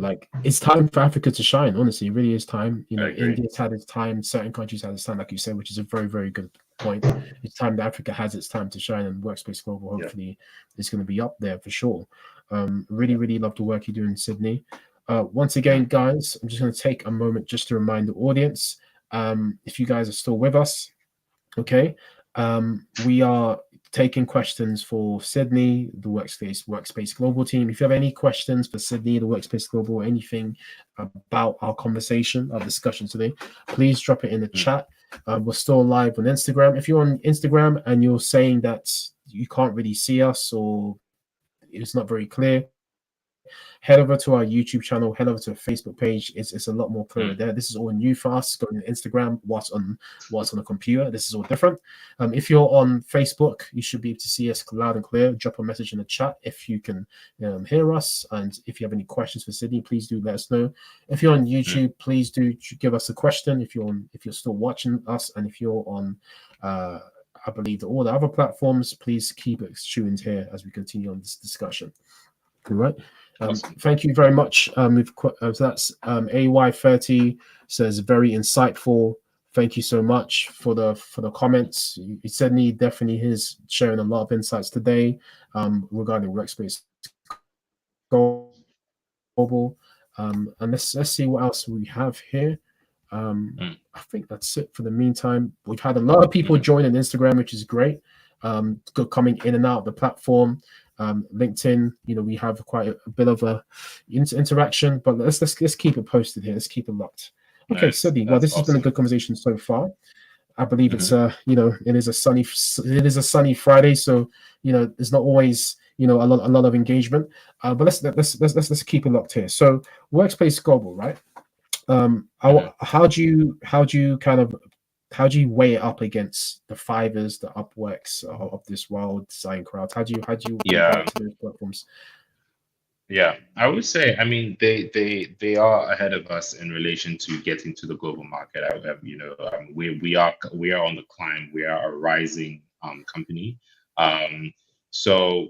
like it's time for Africa to shine. Honestly, it really is time. I agree. India's had its time, certain countries had its time, like you said, which is a very, very good point. It's time that Africa has its time to shine, and Workspace Global Yeah. hopefully is going to be up there for sure. Really, Yeah. really love the work you do in Sydney. Once again, guys, I'm just going to take a moment just to remind the audience, if you guys are still with us, okay, we are taking questions for Sydney, the Workspace Global team. If you have any questions for Sydney, the Workspace Global, anything about our conversation, our discussion today, please drop it in the chat. We're still live on Instagram. If you're on Instagram and you're saying that you can't really see us or it's not very clear, head over to our YouTube channel, head over to our Facebook page. It's a lot more clearer there. This is all new for us. Going to Instagram, what's on a computer. This is all different. If you're on Facebook, you should be able to see us loud and clear. Drop a message in the chat if you can hear us, and if you have any questions for Sydney, please do let us know. If you're on YouTube, please do give us a question. If you're still watching us, and if you're on I believe all the other platforms, please keep it tuned here as we continue on this discussion. All right. Awesome. Thank you very much. So that's AY30 says very insightful. Thank you so much for the comments. Sydney definitely is sharing a lot of insights today regarding Workspace Global. And let's see what else we have here. I think that's it for the meantime. We've had a lot of people join on Instagram, which is great. Coming in and out of the platform. LinkedIn, we have quite a bit of a interaction, but let's keep it posted here. Let's keep it locked. Okay, Nice. Sydney. Well, this That's has been a awesome. good conversation so far. I believe it's it is a sunny Friday, so there's not always a lot of engagement. But let's keep it locked here. So Workspace Global, right? How do you weigh it up against the Fivers, the Upworks of this world, Design Crowd? How do you Yeah. compare to those platforms? Yeah, I would say, I mean, they are ahead of us in relation to getting to the global market. We are on the climb. We are a rising company. Um, so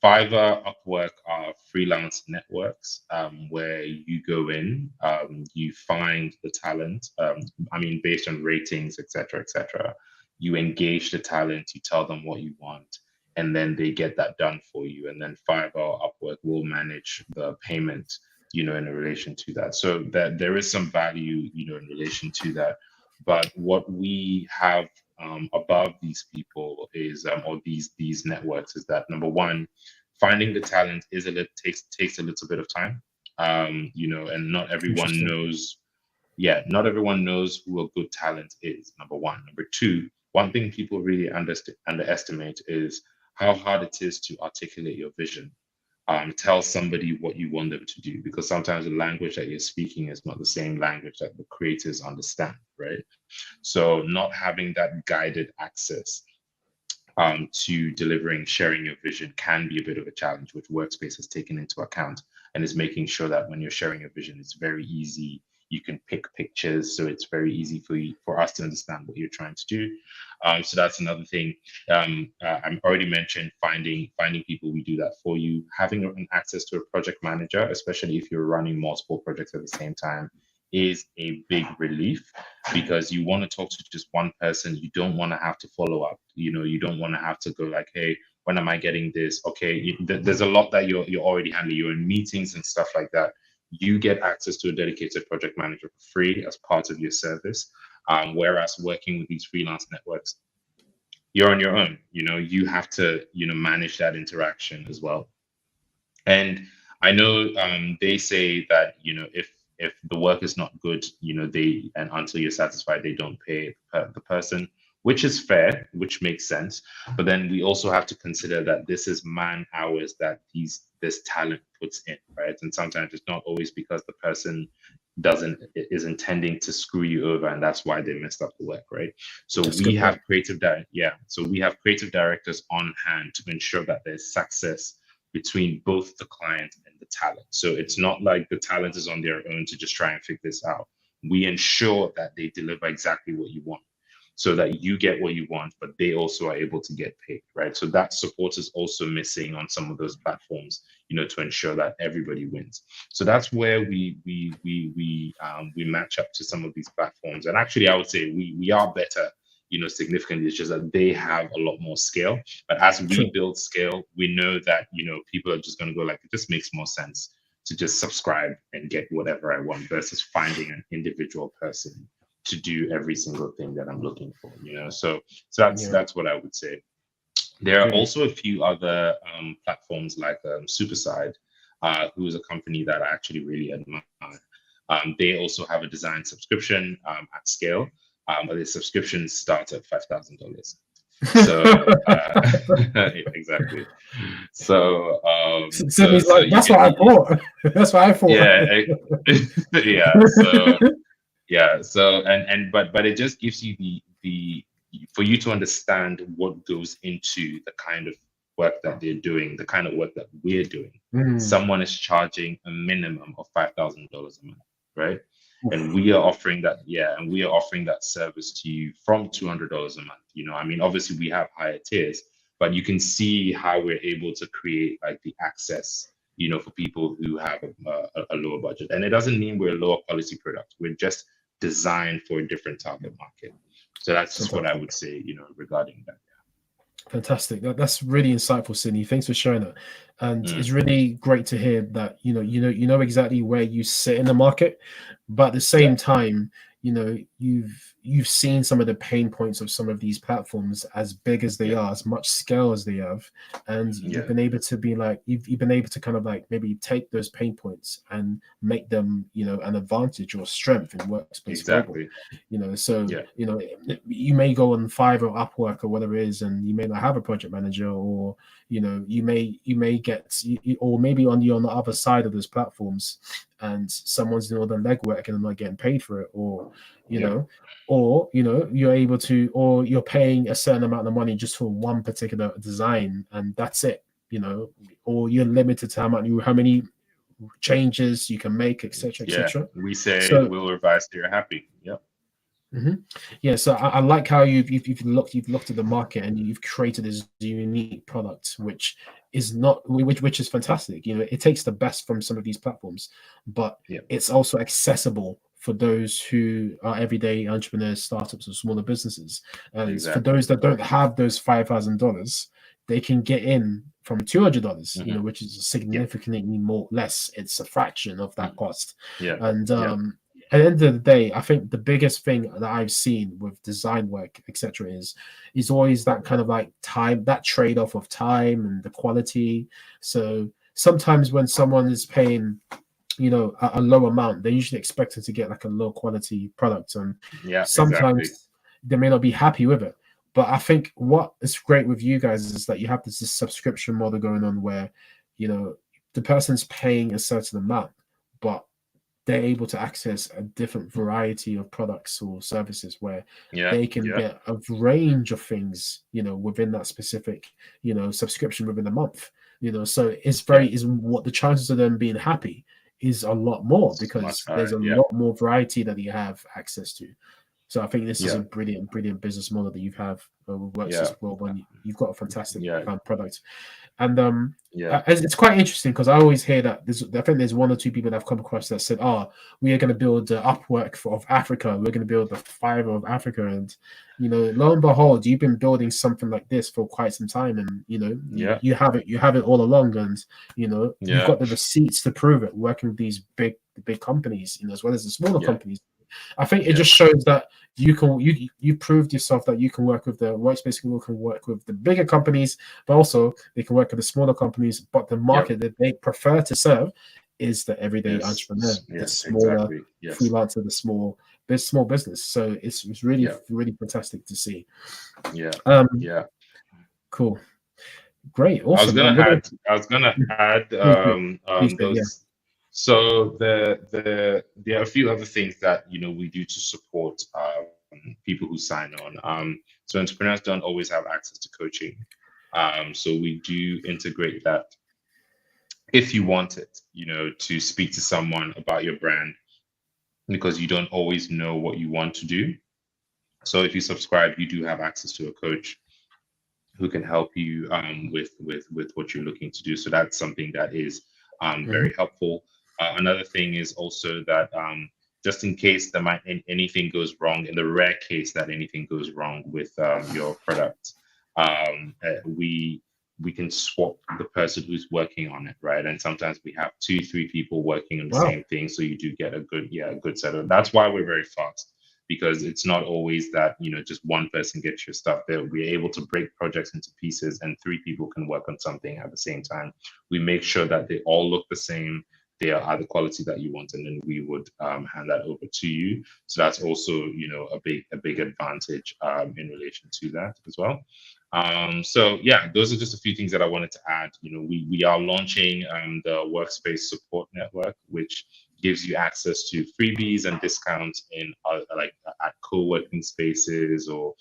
Fiverr, Upwork are freelance networks where you go in, you find the talent. I mean, based on ratings, etc., etc. You engage the talent. You tell them what you want, and then they get that done for you. And then Fiverr or Upwork will manage the payment, in relation to that. So that there is some value, in relation to that. But what we have above these people is, or these networks, is that number one, finding the talent takes a little bit of time. And not everyone Interesting. knows, yeah, not everyone knows who a good talent is, number one. Number two, one thing people really underestimate is how hard it is to articulate your vision. Tell somebody what you want them to do, because sometimes the language that you're speaking is not the same language that the creators understand, right? So not having that guided access to delivering, sharing your vision can be a bit of a challenge, which Workspace has taken into account and is making sure that when you're sharing your vision, it's very easy. You can pick pictures, so it's very easy for us to understand what you're trying to do. So that's another thing. I already mentioned finding people. We do that for you. Having an access to a project manager, especially if you're running multiple projects at the same time, is a big relief, because you want to talk to just one person. You don't want to have to follow up. You don't want to have to go like, hey, when am I getting this? Okay, there's a lot that you're already handling. You're in meetings and stuff like that. You get access to a dedicated project manager for free as part of your service. Whereas working with these freelance networks, you're on your own. You have to manage that interaction as well. And I know they say that if the work is not good, they and until you're satisfied, they don't pay the person, which is fair, which makes sense. But then we also have to consider that this is man hours that this talent puts in, right? And sometimes it's not always because the person doesn't is intending to screw you over, and that's why they messed up the work, right? So That's a we good point. have creative directors on hand to ensure that there's success between both the client and the talent. So it's not like the talent is on their own to just try and figure this out. We ensure that they deliver exactly what you want, so that you get what you want, but they also are able to get paid, right? So that support is also missing on some of those platforms, to ensure that everybody wins. So that's where we match up to some of these platforms. And actually, I would say we are better, significantly. It's just that they have a lot more scale. But as we True. build scale, we know that people are just going to go like, it just makes more sense to just subscribe and get whatever I want versus finding an individual person to do every single thing that I'm looking for. So Yeah. that's what I would say. There are Brilliant. also a few other platforms like Superside, who is a company that I actually really admire. They also have a design subscription at scale, but the subscriptions start at $5,000. So exactly. So so Sydney's so like, you that's can what I thought. That's what I thought. yeah yeah. So yeah, so but it just gives you the for you to understand what goes into the kind of work that they're doing, the kind of work that we're doing. Mm. Someone is charging a minimum of $5,000 a month, right? And Oof. we are offering that, yeah, and we are offering that service to you from $200 a month. I mean, obviously we have higher tiers, but you can see how we're able to create like the access, for people who have a lower budget. And it doesn't mean we're a lower quality product. We're just designed for a different target market. So that's just what I would Fantastic. say, regarding that. Fantastic. That's really insightful, Sydney. Thanks for sharing that. And Mm, it's really great to hear that you know exactly where you sit in the market, but at the yeah, same time, you've seen some of the pain points of some of these platforms, as big as they yeah, are, as much scale as they have, and you've yeah, been able to be like you've been able to kind of like maybe take those pain points and make them an advantage or strength in Workspace Global. exactly. So Yeah, you may go on Fiverr or Upwork or whatever it is, and you may not have a project manager, or you may get or maybe on the other side of those platforms, and someone's doing all the legwork and they're not getting paid for it, or you yeah, know you're able to, or you're paying a certain amount of money just for one particular design and that's it, or you're limited to how many changes you can make, etc., Yeah. etc. We say So we'll revise till you're happy. Yep. mhm. Yeah, so I like how you've looked at the market and you've created this unique product, which is not which is fantastic. You know, it takes the best from some of these platforms, but Yep. it's also accessible for those who are everyday entrepreneurs, startups, or smaller businesses. And for Exactly. those that don't have those $5,000, they can get in from $200. You Hmm. know, which is Yep. significantly more less. It's a fraction of that Mhm. cost, Yeah. and Yeah. at the end of the day, I think the biggest thing that I've seen with design work, etc., is always that kind of like time, that trade off of time and the quality. So sometimes when someone is paying, you know, a low amount, they're usually expected to get like a low quality product, and Yeah. Exactly. sometimes they may not be happy with it. But I think what is great with you guys is that you have this subscription model going on where, you know, the person's paying a certain amount, but they're able to access a different variety of products or services where Yeah. they can Yeah. get a range of things, you know, within that specific, you know, subscription within a month. You know, so it's Yeah. very is what the chances of them being happy is a lot more It's much because there's higher. a Yeah. lot more variety that you have access to. So I think this is Yeah. a brilliant business model that you have with Yeah. Workspace Global, and you've got a fantastic Yeah. product. And Yeah. it's quite interesting because I always hear that I think there's one or two people that I've come across that said, "Oh, we are going to build the Upwork of Africa. We're going to build the Fiverr of Africa." And you know, lo and behold, you've been building something like this for quite some time, and you know, Yeah. you have it all along, and you know, you've Yeah. got the receipts to prove it. Working with these big companies, you know, as well as the smaller Yeah. companies. I think it Yeah. just shows that you proved yourself that you can work with the Workspace Global can work with the bigger companies, but also they can work with the smaller companies. But the Yep. market that they prefer to serve is the everyday entrepreneur, the Yes. smaller Exactly. Yes. freelancer, the small business. So it's really Yeah. fantastic to see. Yeah. Um, Yeah. cool, great, I was awesome. gonna We're gonna add. I was gonna add please do, yeah. those. So there are a few other things that we do to support people who sign on. So entrepreneurs don't always have access to coaching. So we do integrate that if you want it, to speak to someone about your brand because you don't always know what you want to do. So if you subscribe, you do have access to a coach who can help you with what you're looking to do. So that's something that is Mhm. very helpful. Another thing is also that just in case anything goes wrong, in the rare case that anything goes wrong with your product, we can swap the person who's working on it, right? And sometimes we have 2, 3 people working on the Wow. same thing, so you do get a good set of. That's why we're very fast because it's not always that just one person gets your stuff there. We're able to break projects into pieces and 3 people can work on something at the same time. We make sure that they all look the same, they are the quality that you want, and then we would hand that over to you. So that's also a big advantage in relation to that as well. So yeah, those are just a few things that I wanted to add. We are launching the Workspace Support Network, which gives you access to freebies and discounts in at co-working spaces or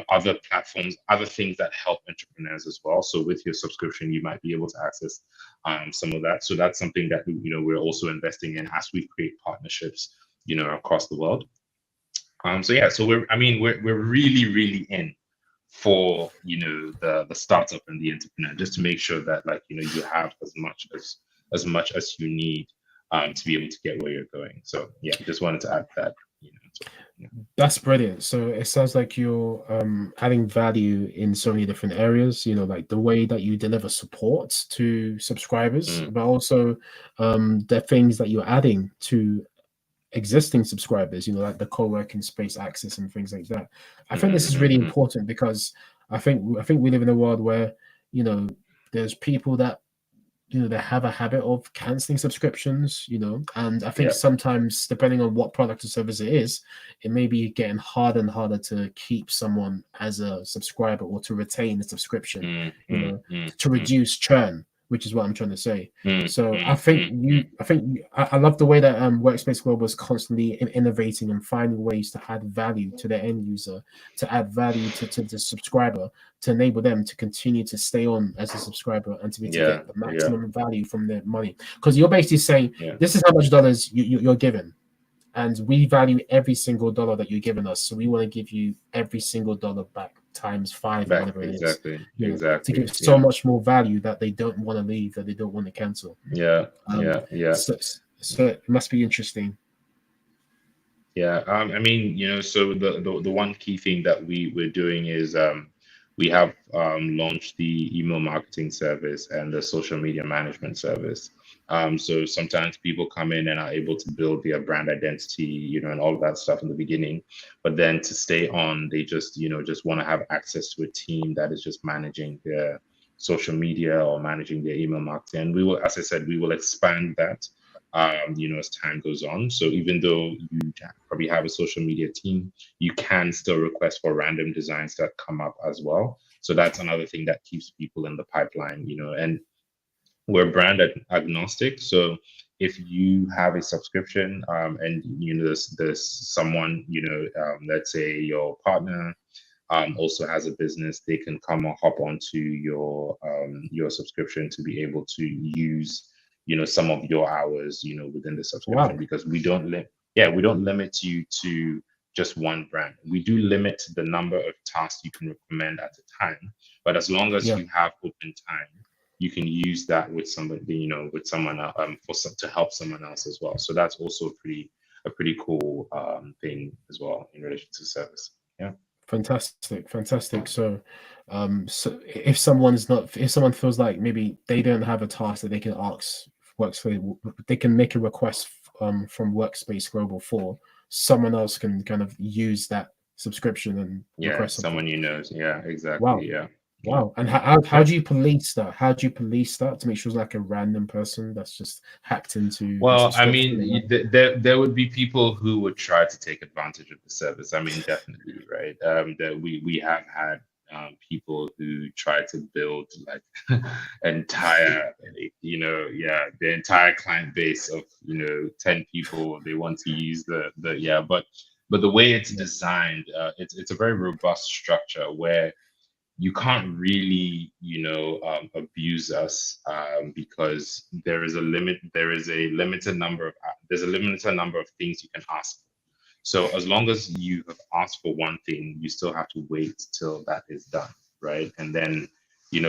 other platforms, other things that help entrepreneurs as well. So with your subscription, you might be able to access some of that. So that's something that we're also investing in as we create partnerships across the world. So yeah, so we're really in for the startup and the entrepreneur, just to make sure that you have as much as you need to be able to get where you're going. So yeah, just wanted to add that. So, yeah. That's brilliant. So it sounds like you're adding value in so many different areas, you know, like the way that you deliver support to subscribers, Mm, but also the things that you're adding to existing subscribers, you know, like the co-working space access and things like that. I think this is really mhm. important because I think we live in a world where, you know, there's people that you know they have a habit of canceling subscriptions, you know, and I think Yeah. sometimes depending on what product or service it is, it may be getting harder and harder to keep someone as a subscriber or to retain the subscription, Mm, you mm, know, mm, to mm. reduce churn. which is what I'm trying to say. mm, So mm, I love the way that Workspace Global is constantly innovating and finding ways to add value to their end user, to add value to the subscriber, to enable them to continue to stay on as a subscriber and to be to yeah, get the yeah, maximum value from their money. Because you're basically saying yeah, this is how much dollars you're given, and we value every single dollar that you're giving us. So we want to give you every single dollar back times 5 or back, whatever it is, exactly, to exactly, give so yeah, much more value that they don't want to leave, that they don't want to cancel. yeah, Um, yeah, yeah. so, so it must be interesting. Yeah, I mean, so the one key thing that we're doing is we have launched the email marketing service and the social media management service. So sometimes people come in and are able to build their brand identity, and all of that stuff in the beginning, but then to stay on, they just want to have access to a team that is just managing their social media or managing their email marketing. And we will, as I said, we will expand that as time goes on. So even though you probably have a social media team, you can still request for random designs that come up as well. So that's another thing that keeps people in the pipeline, and we're brand agnostic. So if you have a subscription and there's someone, let's say your partner also has a business, they can come or hop onto your subscription to be able to use some of your hours within the subscription, Wow. because we don't limit you to just one brand. We do limit the number of tasks you can recommend at a time, but as long as Yeah. you have open time, you can use that with somebody, with someone to help someone else as well. So that's also a pretty cool thing as well in relation to service. Yeah. Fantastic, fantastic. So if someone feels like maybe they don't have a task that they can ask Workspace, they can make a request from Workspace Global for someone else can kind of use that subscription and Yeah, request something. someone you know. Yeah, exactly. Wow, Yeah, yeah, wow. And how yeah. do you police that? How do you police that to make sure it's like a random person that's just hacked into the Well, I subscription? mean, there would be people who would try to take advantage of the service. I mean, definitely, right? That we have had people who try to build like entire, yeah, the entire client base of 10 people. They want to use the yeah, but the way it's Yeah. designed, it's a very robust structure where you can't really abuse us because there is a limited number of there's a limited number of things you can ask. So as long as you have asked for one thing, you still have to wait till that is done, right? And then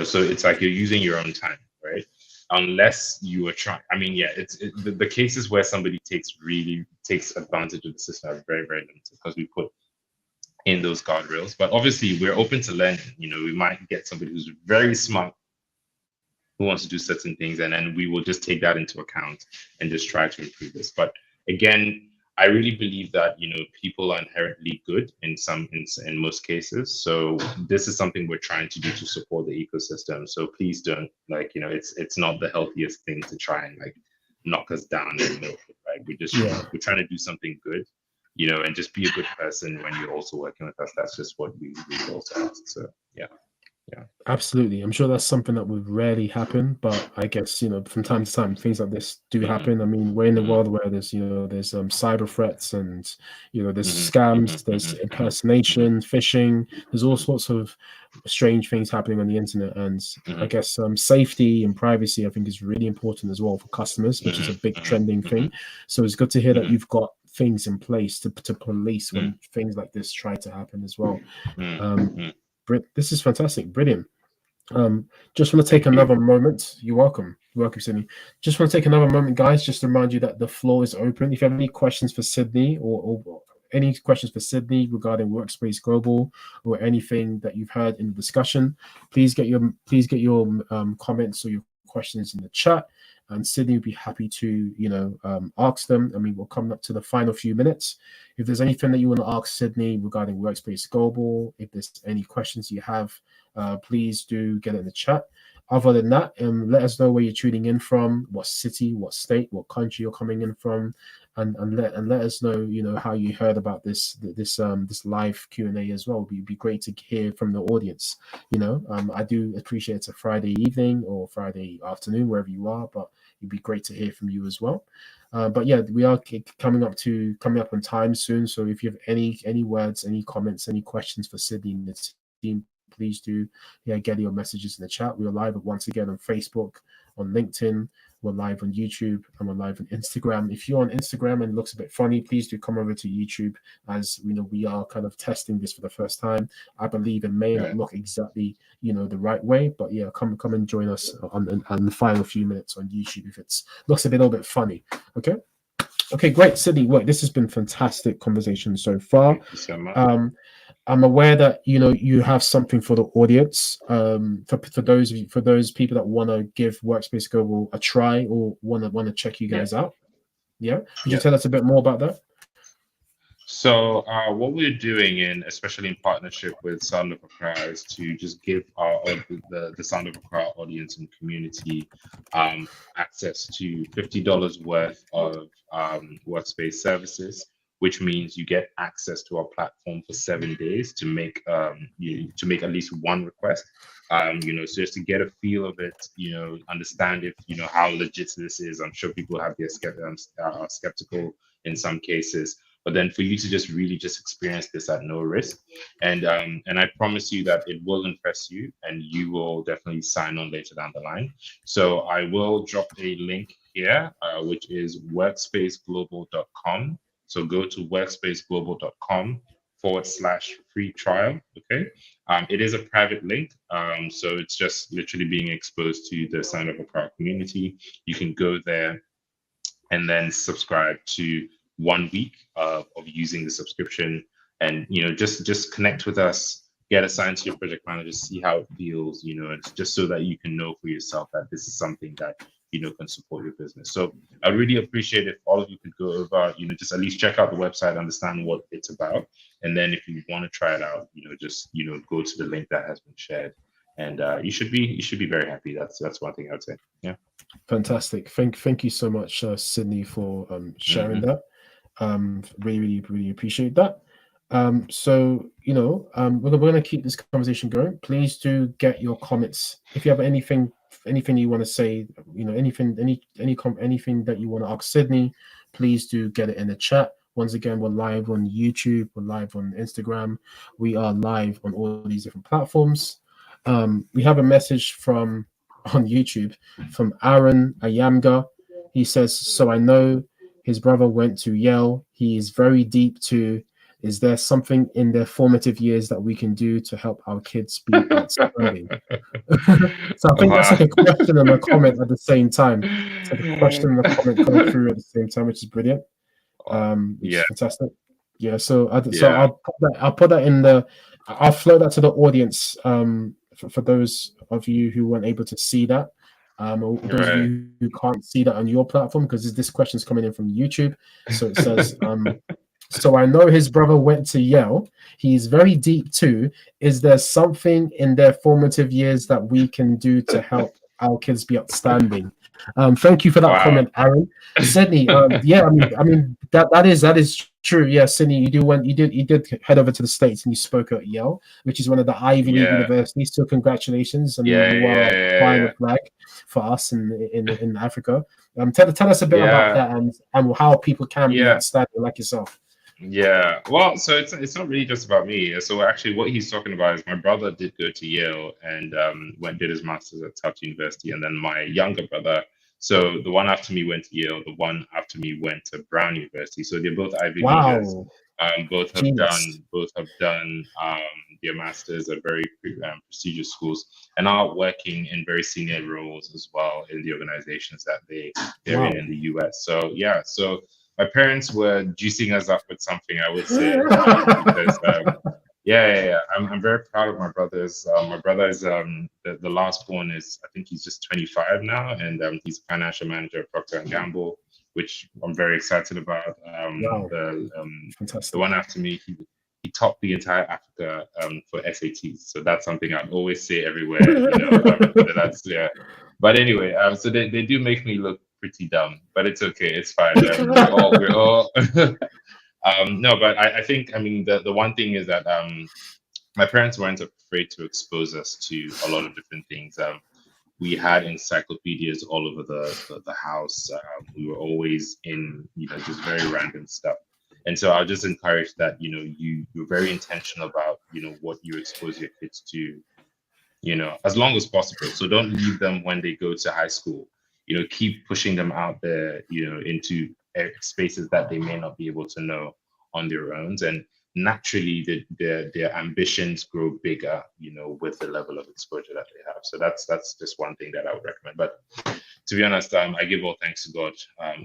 so it's like you're using your own time, right? Unless you are trying, I mean, yeah, the cases where somebody takes advantage of the system are very, very limited, because we put in those guardrails. But obviously, we're open to learning. We might get somebody who's very smart, who wants to do certain things, and then we will just take that into account and just try to improve this. But again, I really believe that people are inherently good in most cases. So this is something we're trying to do to support the ecosystem. So please don't it's not the healthiest thing to try and like knock us down and milk it, right? Yeah. We're trying to do something good, and just be a good person when you're also working with us. That's just what we also ask. So yeah, yeah. Absolutely. I'm sure that's something that would rarely happen, but I guess, from time to time, things like this do Hmm. happen. I mean, we're in a Hmm. world where there's cyber threats and, there's Hmm. scams, Hmm. there's Hmm. Hmm. impersonation, phishing, there's all sorts of strange things happening on the internet. And I Hmm. guess safety and privacy, I think, is really important as well for customers, which is a Hmm. big Hmm. trending Hmm. thing. So it's good to hear that Hmm. you've got things in place to police Hmm. when things like this try to happen as well. Hmm. Um, Hmm. this is fantastic. Brilliant. Just want to take Thank you. another moment. You're welcome. You're welcome, Sydney. Just want to take another moment, guys, just to remind you that the floor is open. If you have any questions for Sydney or any questions for Sydney regarding Workspace Global or anything that you've heard in the discussion, please get your comments or your questions in the chat, and Sydney will be happy to ask them. I mean, we're coming up to the final few minutes. If there's anything that you want to ask Sydney regarding Workspace Global, if there's any questions you have, please do get it in the chat. other than that, let us know where you're tuning in from, what city, what state, what country you're coming in from, and let us know, how you heard about this live Q&A as well. It'd be great to hear from the audience. I do appreciate it's a Friday evening or Friday afternoon wherever you are, but it'd be great to hear from you as well. But yeah, we are coming up on time soon. So if you have any words, any comments, any questions for Sydney and the team, please do get your messages in the chat. We are live once again on Facebook, on LinkedIn. We're live on YouTube, and we're live on Instagram. If you're on Instagram and it looks a bit funny, please do come over to YouTube, as we are kind of testing this for the first time. I believe it may not look exactly the right way, but yeah, come and join us on the final few minutes on YouTube if it looks a little bit funny. Okay, great, Sydney. Well, this has been fantastic conversation so far. Thank you so much. I'm aware that you have something for the audience. For those people that want to give Workspace Global a try or want to check you guys out. Yeah, could you tell us a bit more about that? So what we're doing, especially in partnership with Sound of Accra, is to just give the Sound of Accra audience and community access to $50 worth of Workspace services, which means you get access to our platform for 7 days to make to make at least one request. So just to get a feel of it, understand if how legit this is. I'm sure people have their skeptical in some cases. But then for you to just really just experience this at no risk, and I promise you that it will impress you, and you will definitely sign on later down the line. So I will drop a link here, which is workspaceglobal.com. So go to workspaceglobal.com/free trial. Okay, it is a private link, so it's just literally being exposed to the Sign Up Accra community. You can go there and then subscribe to 1 week of using the subscription, and just connect with us, get assigned to your project manager, see how it feels, and just so that you can know for yourself that this is something that can support your business. So I really appreciate if all of you could go over, just at least check out the website, understand what it's about, and then if you want to try it out, just go to the link that has been shared, and you should be very happy. That's one thing I would say. Yeah. Fantastic. Thank you so much, Sydney, for sharing that. Really appreciate that. So we're going to keep this conversation going. Please do get your comments if you have anything you want to say. Anything that you want to ask Sydney. Please do get it in the chat. Once again, we're live on YouTube. We're live on Instagram. We are live on all these different platforms. We have a message on YouTube from Aaron Ayamga. He says, "So I know his brother went to Yale. He is very deep too. Is there something in their formative years that we can do to help our kids be outstanding?" So I think that's like a question and a comment at the same time. It's like a question and a comment coming through at the same time, which is brilliant. Which is fantastic. Yeah. So I'll put that in the. I'll float that to the audience. For those of you who weren't able to see that. Or those of you who can't see that on your platform, because this question is coming in from YouTube. So it says, so I know his brother went to Yale. He's very deep too. Is there something in their formative years that we can do to help our kids be outstanding? Thank you for that comment, Aaron. Sydney, yeah, I mean that is true. Yeah, Sydney, you did head over to the States and you spoke at Yale, which is one of the Ivy League universities. So congratulations. I mean, you are flying a flag for us in Africa. Tell us a bit about that and how people can be outstanding like yourself. Yeah, well, so it's not really just about me. So actually, what he's talking about is my brother did go to Yale and did his master's at Tufts University, and then my younger brother, so the one after me went to Yale, the one after me went to Brown University. So they're both Ivy Leaguers. Both have done their masters at very prestigious schools, and are working in very senior roles as well in the organizations that they're in the US. So yeah, so my parents were juicing us up with something, I would say, because I'm very proud of my brothers. My brother is the last born is, I think he's just 25 now, and he's a financial manager at Procter and Gamble, which I'm very excited about. The one after me, he topped the entire Africa for SATs. So that's something I'd always say everywhere, so that's, yeah. But anyway, so they do make me look pretty dumb, but it's okay, it's fine. We're all no, but I think, I mean, the one thing is that my parents weren't afraid to expose us to a lot of different things. We had encyclopedias all over the house. We were always in, just very random stuff. And so I'll just encourage that, you're very intentional about, what you expose your kids to, as long as possible. So don't leave them when they go to high school. Keep pushing them out there, into spaces that they may not be able to know on their own. And naturally, their ambitions grow bigger, with the level of exposure that they have. So that's just one thing that I would recommend. But to be honest, I give all thanks to God,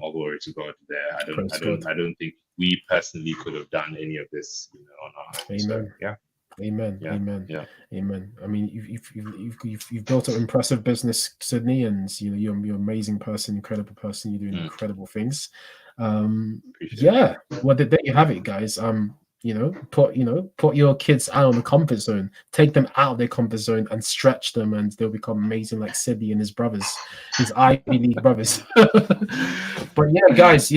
all glory to God. There, I don't think we personally could have done any of this, on our own. Amen. So, yeah. Amen. Yeah. Amen. Yeah. Amen. I mean, you've built an impressive business, Sydney, and you're an amazing person, incredible person. You're doing incredible things. Yeah. Well, there you have it, guys. Put your kids out of the comfort zone, take them out of their comfort zone and stretch them, and they'll become amazing like Sydney and his brothers, his Ivy League brothers. But yeah, guys,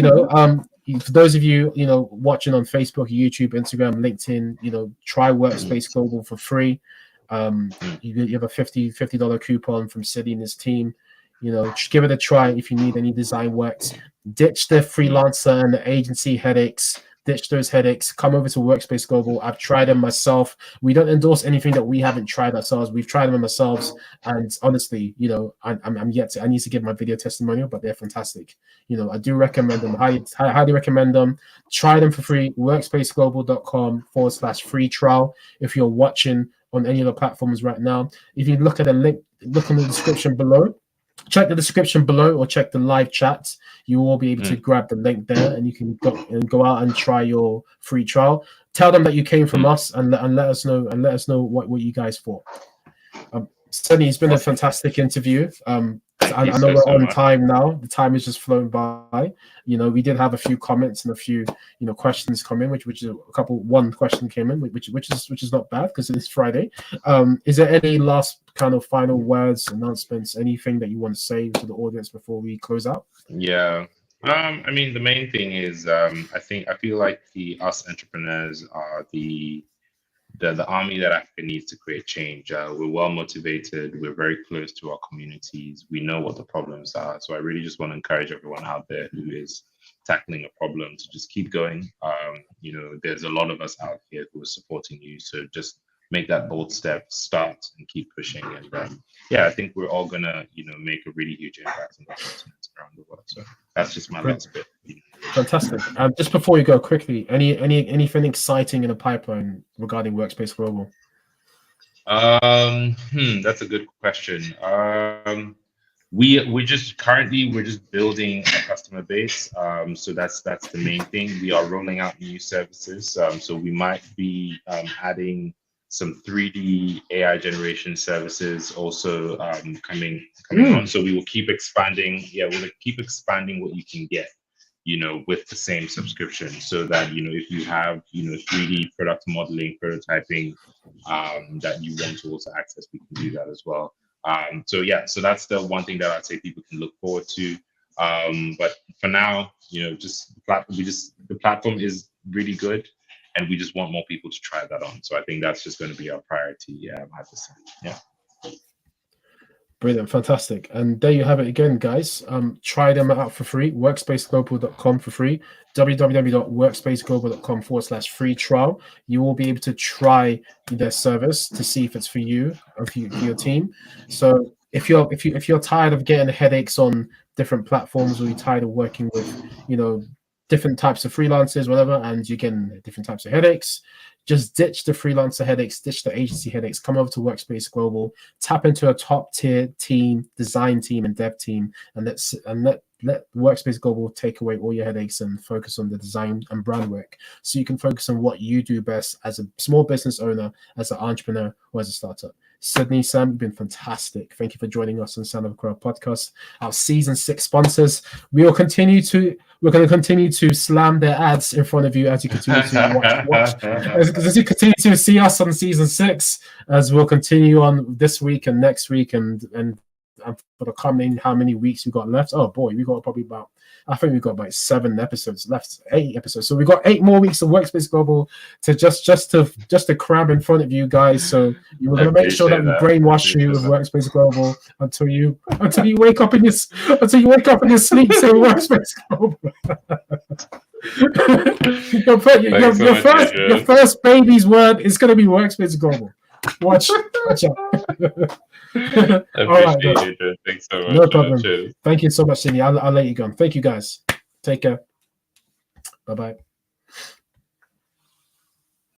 for those of you, watching on Facebook, YouTube, Instagram, LinkedIn, try Workspace Global for free. You have a $50 coupon from Sydney and his team. Just give it a try if you need any design works. Ditch the freelancer and the agency headaches. Ditch those headaches. Come over to Workspace Global. I've tried them myself. We don't endorse anything that we haven't tried ourselves. We've tried them ourselves, and honestly, I'm yet to. I need to give my video testimonial, but they're fantastic. I do recommend them. Highly recommend them. Try them for free. Workspaceglobal.com/free trial. If you're watching on any of the platforms right now, if you look at the link, look in the description below. Check the description below or check the live chat. You will be able to grab the link there, and you can go out and try your free trial. Tell them that you came from us, and let us know what you guys thought. Sydney, it's been a fantastic interview. I know we're on time now. The time is just flown by. We did have a few comments and a few questions come in, which is one question came in, which is not bad because it is Friday. Is there any last kind of final words, announcements, anything that you want to say to the audience before we close out? Yeah. I mean, the main thing is, I feel like us entrepreneurs are the army that Africa needs to create change. We're well motivated. We're very close to our communities. We know what the problems are. So I really just want to encourage everyone out there who is tackling a problem to just keep going. There's a lot of us out here who are supporting you. So just make that bold step, start, and keep pushing. And I think we're all gonna, make a really huge impact on the continent around the world. So that's just my last bit. Fantastic. Just before you go, quickly, anything exciting in the pipeline regarding Workspace Global? That's a good question. We're just building a customer base. So that's the main thing. We are rolling out new services. So we might be adding some 3D AI generation services also coming on. So we will keep expanding. Yeah, we'll keep expanding what you can get, with the same subscription, so that, if you have, 3D product modeling, prototyping, that you want to also access, we can do that as well. So that's the one thing that I'd say people can look forward to. But for now, the platform is really good, and we just want more people to try that on. So I think that's just going to be our priority at this time. Yeah. Brilliant, fantastic. And there you have it again, guys. Try them out for free. Workspaceglobal.com for free. www.workspaceglobal.com/free trial. You will be able to try their service to see if it's for you or for your team. So if you're tired of getting headaches on different platforms, or you're tired of working with different types of freelancers, whatever, and you're getting different types of headaches, just ditch the freelancer headaches, ditch the agency headaches, come over to Workspace Global, tap into a top tier team, design team and dev team, and let Workspace Global take away all your headaches and focus on the design and brand work, so you can focus on what you do best as a small business owner, as an entrepreneur, or as a startup. Sydney, Sam, you've been fantastic. Thank you for joining us on Sound of Accra podcast. Our season 6 sponsors. We will continue to We're going to continue to slam their ads in front of you as you continue to watch as you continue to see us on season 6, as we'll continue on this week and next week and for the coming, how many weeks we got left? Oh boy, we got probably about, I think we've got about 7 episodes left, 8 episodes. So we've got 8 more weeks of Workspace Global to just to cram in front of you guys. So we're going to make sure that we brainwash you with Workspace Global until you wake up in your sleep saying Workspace Global. your first baby's word is going to be Workspace Global. Watch out. All right, you, thanks so much. No problem. Thank you so much, Cindy. I'll let you go. Thank you, guys. Take care. Bye-bye.